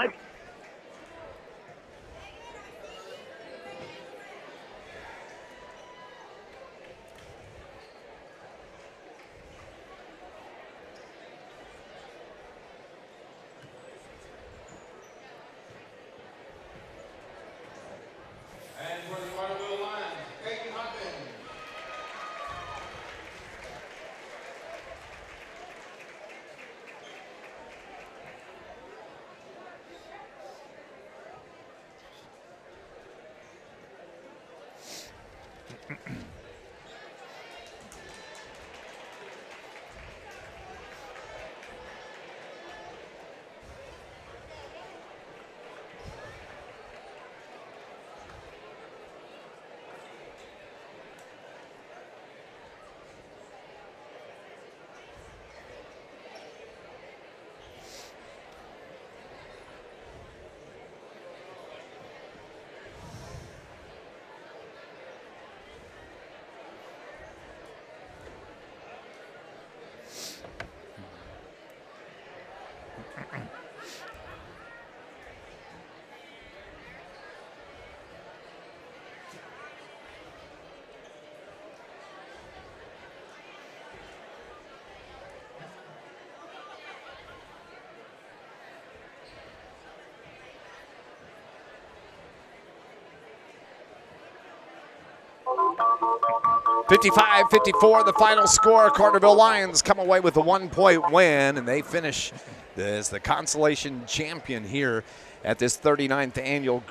55-54, the final score. Carterville Lions come away with a 1-point win, and they finish as the Consolation champion here at this 39th annual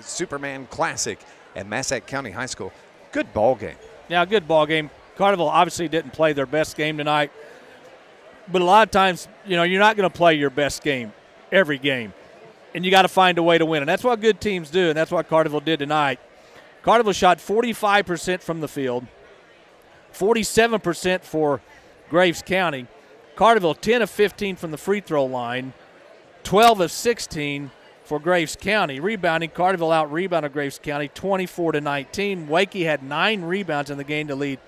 Superman Classic at Massac County High School. Good ball game. Yeah, good ball game. Carterville obviously didn't play their best game tonight, but a lot of times, you're not going to play your best game every game, and you got to find a way to win, and that's what good teams do, and that's what Carterville did tonight. Carterville shot 45% from the field, 47% for Graves County. Carterville 10 of 15 from the free throw line, 12 of 16 for Graves County. Rebounding, Carterville out-rebounded Graves County 24-19. Wakey had 9 rebounds in the game to lead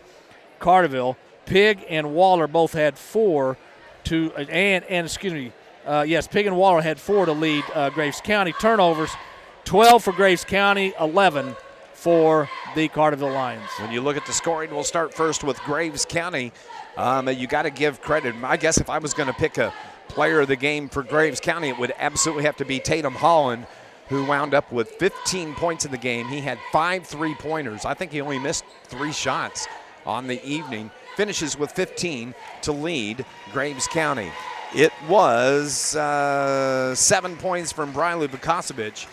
Carterville. Pig and Waller both had 4 to Pig and Waller had 4 to lead Graves County. Turnovers, 12 for Graves County, 11 for the Carterville Lions. When you look at the scoring, we'll start first with Graves County. You got to give credit. I guess if I was going to pick a player of the game for Graves County, it would absolutely have to be Tatum Holland, who wound up with 15 points in the game. He had 5 3-pointers. I think he only missed 3 shots on the evening. Finishes with 15 to lead Graves County. It was 7 points from Briley Vukosovic,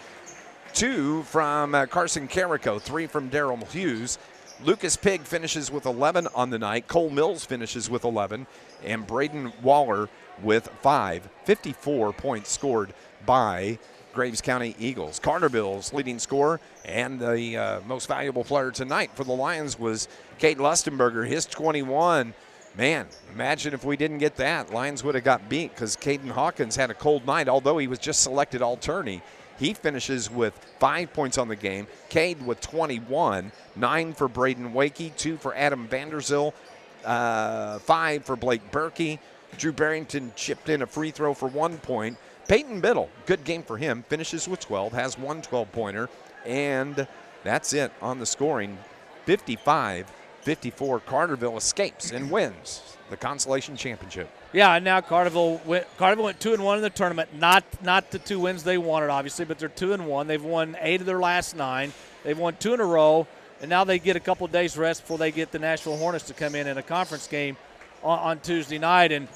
2 from Carson Carrico, 3 from Daryl Hughes. Lucas Pig finishes with 11 on the night. Cole Mills finishes with 11. And Braden Waller with 5. 54 points scored by Graves County Eagles. Carterville's leading scorer and the most valuable player tonight for the Lions was Cade Lustenberger, his 21. Man, imagine if we didn't get that. Lions would have got beat because Caden Hawkins had a cold night, although he was just selected all-tourney. He finishes with 5 points on the game. Cade with 21, 9 for Braden Wakey, 2 for Adam Vanderzil, 5 for Blake Berkey. Drew Barrington chipped in a free throw for 1 point. Peyton Biddle, good game for him, finishes with 12, has 1 12-pointer, and that's it on the scoring. 55-54, Carterville escapes and wins the Consolation Championship. Yeah, and now Carterville went 2-1 in the tournament. Not the 2 wins they wanted, obviously, but they're 2-1. They've won 8 of their last 9. They've won 2 in a row, and now they get a couple days rest before they get the Nashville Hornets to come in a conference game on Tuesday night. And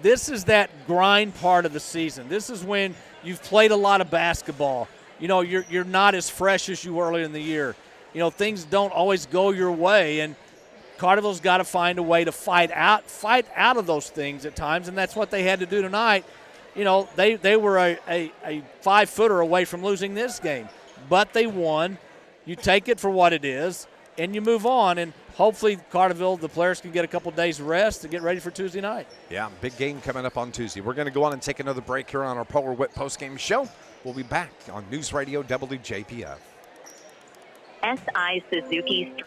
this is that grind part of the season. This is when you've played a lot of basketball. You're not as fresh as you were earlier in the year. Things don't always go your way, and Carterville's got to find a way to fight out of those things at times, and that's what they had to do tonight. They were a 5-footer away from losing this game, but they won. You take it for what it is, and you move on, and hopefully Carterville, the players can get a couple days rest to get ready for Tuesday night. Yeah, big game coming up on Tuesday. We're going to go on and take another break here on our Polar Whip postgame show. We'll be back on NewsRadio WJPF. SI Suzuki's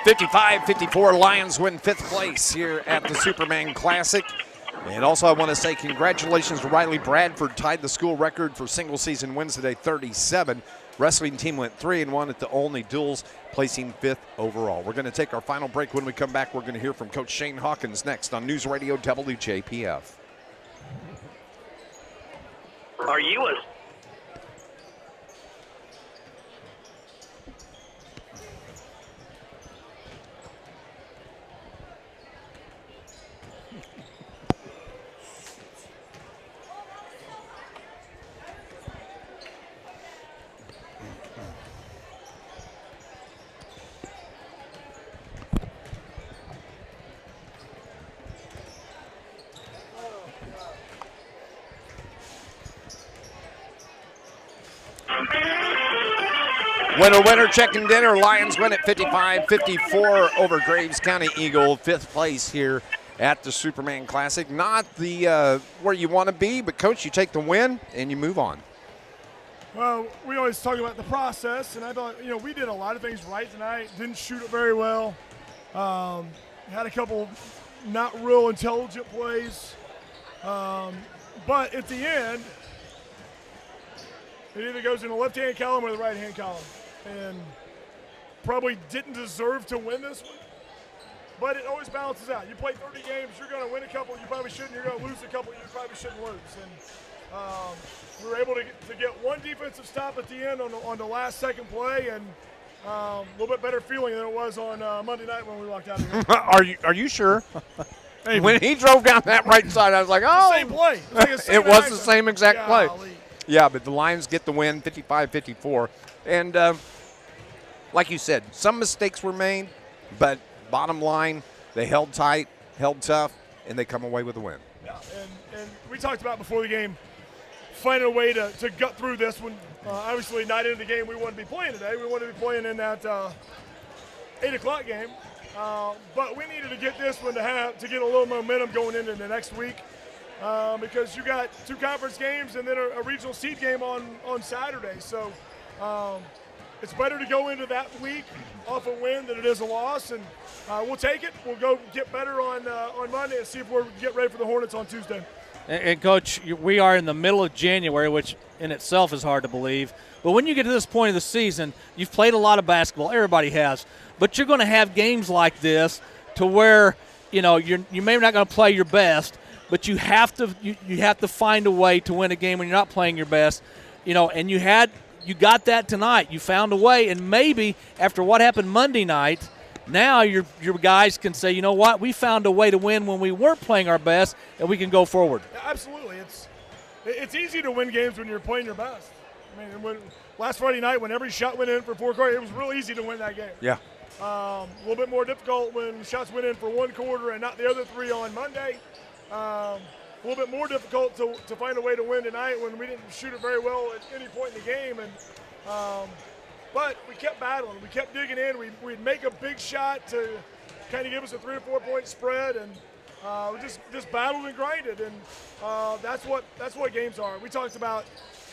.55-54, Lions win 5th place here at the Superman Classic. And also I want to say congratulations to Riley Bradford, tied the school record for single-season wins today, 37. wrestling team went 3-1 at the only duels, placing 5th overall. We're going to take our final break. When we come back, we're going to hear from Coach Shane Hawkins next on News Radio WJPF. Are you a Winner, chicken dinner. Lions win at 55-54 over Graves County Eagle. 5th place here at the Superman Classic. Not the where you want to be, but, Coach, you take the win and you move on. Well, we always talk about the process, and I thought, we did a lot of things right tonight. Didn't shoot it very well. Had a couple not real intelligent plays. But at the end, it either goes in the left-hand column or the right-hand column. And probably didn't deserve to win this one, but it always balances out. You play 30 games, you're going to win a couple you probably shouldn't, you're going to lose a couple you probably shouldn't lose. And we were able to get one defensive stop at the end on the last second play, and a little bit better feeling than it was on Monday night when we walked out of here. Are you sure? Hey, when he drove down that right side, I was like, oh. Same play. It was the same exact play. Yeah, but the Lions get the win, 55-54. And like you said, some mistakes were made, but bottom line, they held tight, held tough, and they come away with a win. Yeah, and we talked about before the game, finding a way to gut through this one. Obviously, not into the game we want to be playing today. We want to be playing in that 8 o'clock game. But we needed to get this one to get a little momentum going into the next week. Because you got 2 conference games and then a regional seed game on Saturday. So it's better to go into that week off a win than it is a loss. And we'll take it. We'll go get better on Monday and see if we're get ready for the Hornets on Tuesday. And Coach, we are in the middle of January, which in itself is hard to believe. But when you get to this point of the season, you've played a lot of basketball. Everybody has. But you're going to have games like this to where, you may not going to play your best, but you have to find a way to win a game when you're not playing your best, and you got that tonight. You found a way, and maybe after what happened Monday night, now your guys can say, you know what, we found a way to win when we weren't playing our best, and we can go forward. Absolutely, it's easy to win games when you're playing your best. I mean, last Friday night when every shot went in for 4 quarters, it was real easy to win that game. Yeah. A little bit more difficult when shots went in for 1 quarter and not the other 3 on Monday. A little bit more difficult to find a way to win tonight when we didn't shoot it very well at any point in the game. But we kept battling. We kept digging in. We'd make a big shot to kind of give us a 3 or 4 point spread, and we just battled and grinded. And that's what games are. We talked about,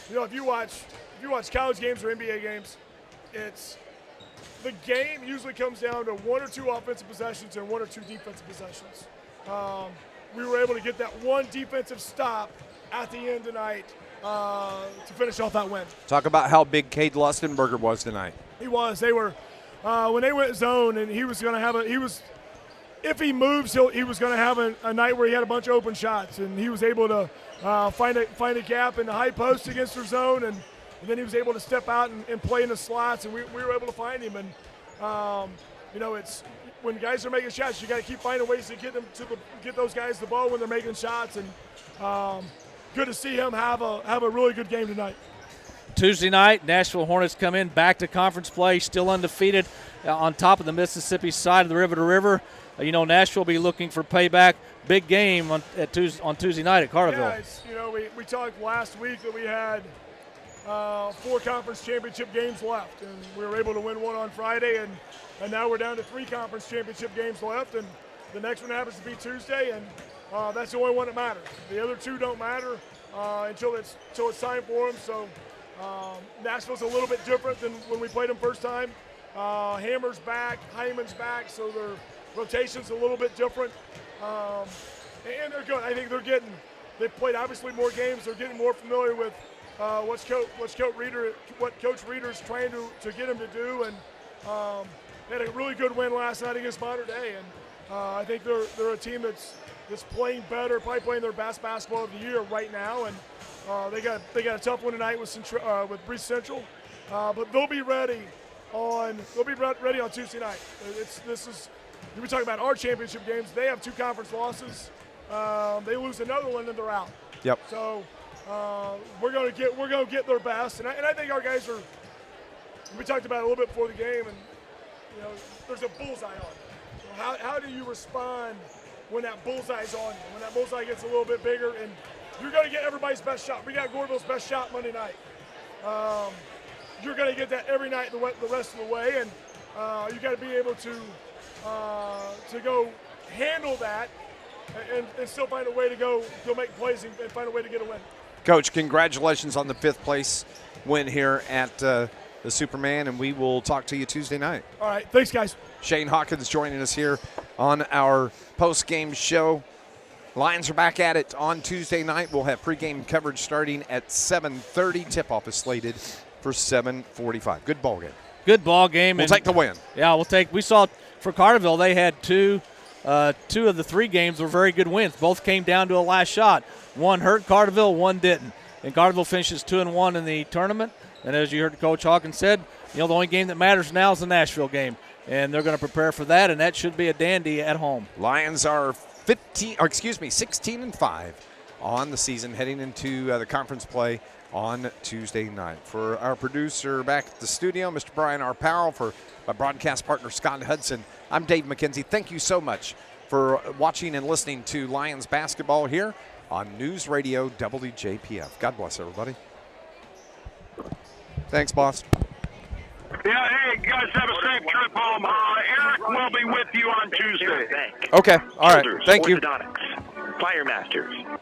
if you watch college games or NBA games, the game usually comes down to 1 or 2 offensive possessions and 1 or 2 defensive possessions. We were able to get that 1 defensive stop at the end tonight to finish off that win. Talk about how big Cade Lustenberger was tonight. He was. They were when they went zone, and he was going to have if he moves, he was going to have a night where he had a bunch of open shots, and he was able to find a gap in the high post against their zone, and then he was able to step out and play in the slots, and we were able to find him. And it's when guys are making shots, you got to keep finding ways to get those guys the ball when they're making shots, and good to see him have a really good game tonight. Tuesday night, Nashville Hornets come in back to conference play, still undefeated on top of the Mississippi side of the river to river. Nashville will be looking for payback. Big game on Tuesday night at Carterville. Yeah, we talked last week that we had 4 conference championship games left, and we were able to win 1 on Friday, and now we're down to 3 conference championship games left, and the next one happens to be Tuesday, and that's the only one that matters. The other 2 don't matter until it's time for them. So Nashville's a little bit different than when we played them first time. Hammer's back, Hyman's back, so their rotation's a little bit different, and they're good. I think they've played obviously more games. They're getting more familiar with what Coach Reeder's trying to get him to do, and they had a really good win last night against Mater Dei, and I think they're a team that's playing better, probably playing their best basketball of the year right now, and they got a tough one tonight with Breese Central, but they'll be ready on Tuesday night. We were talking about our championship games. They have 2 conference losses. They lose another one and they're out. Yep. So we're going to get their best, and I think our guys are. We talked about it a little bit before the game, and there's a bullseye on it. So how do you respond when that bullseye's on you? When that bullseye gets a little bit bigger, and you're going to get everybody's best shot. We got Goreville's best shot Monday night. You're going to get that every night the rest of the way, and you got to be able to go handle that and still find a way to go make plays and find a way to get a win. Coach, congratulations on the 5th place win here at the Superman, and we will talk to you Tuesday night. All right, thanks, guys. Shane Hawkins joining us here on our post-game show. Lions are back at it on Tuesday night. We'll have pregame coverage starting at 7:30. Tip-off is slated for 7:45. Good ball game. Good ball game. We'll take the win. Yeah, we saw for Carterville, they had two of the 3 games were very good wins. Both came down to a last shot. One hurt Carterville, one didn't. And Carterville finishes 2-1 in the tournament. And as you heard Coach Hawkins said, the only game that matters now is the Nashville game. And they're going to prepare for that, and that should be a dandy at home. Lions are 16-5 on the season, heading into the conference play on Tuesday night. For our producer back at the studio, Mr. Brian R. Powell, for my broadcast partner, Scott Hudson, I'm Dave McKenzie. Thank you so much for watching and listening to Lions basketball here on News Radio WJPF. God bless everybody. Thanks, boss. Yeah, hey, guys, have a safe trip home. Eric will be with you on Tuesday. Okay, all right. Thank you. Orthodontics, Firemasters,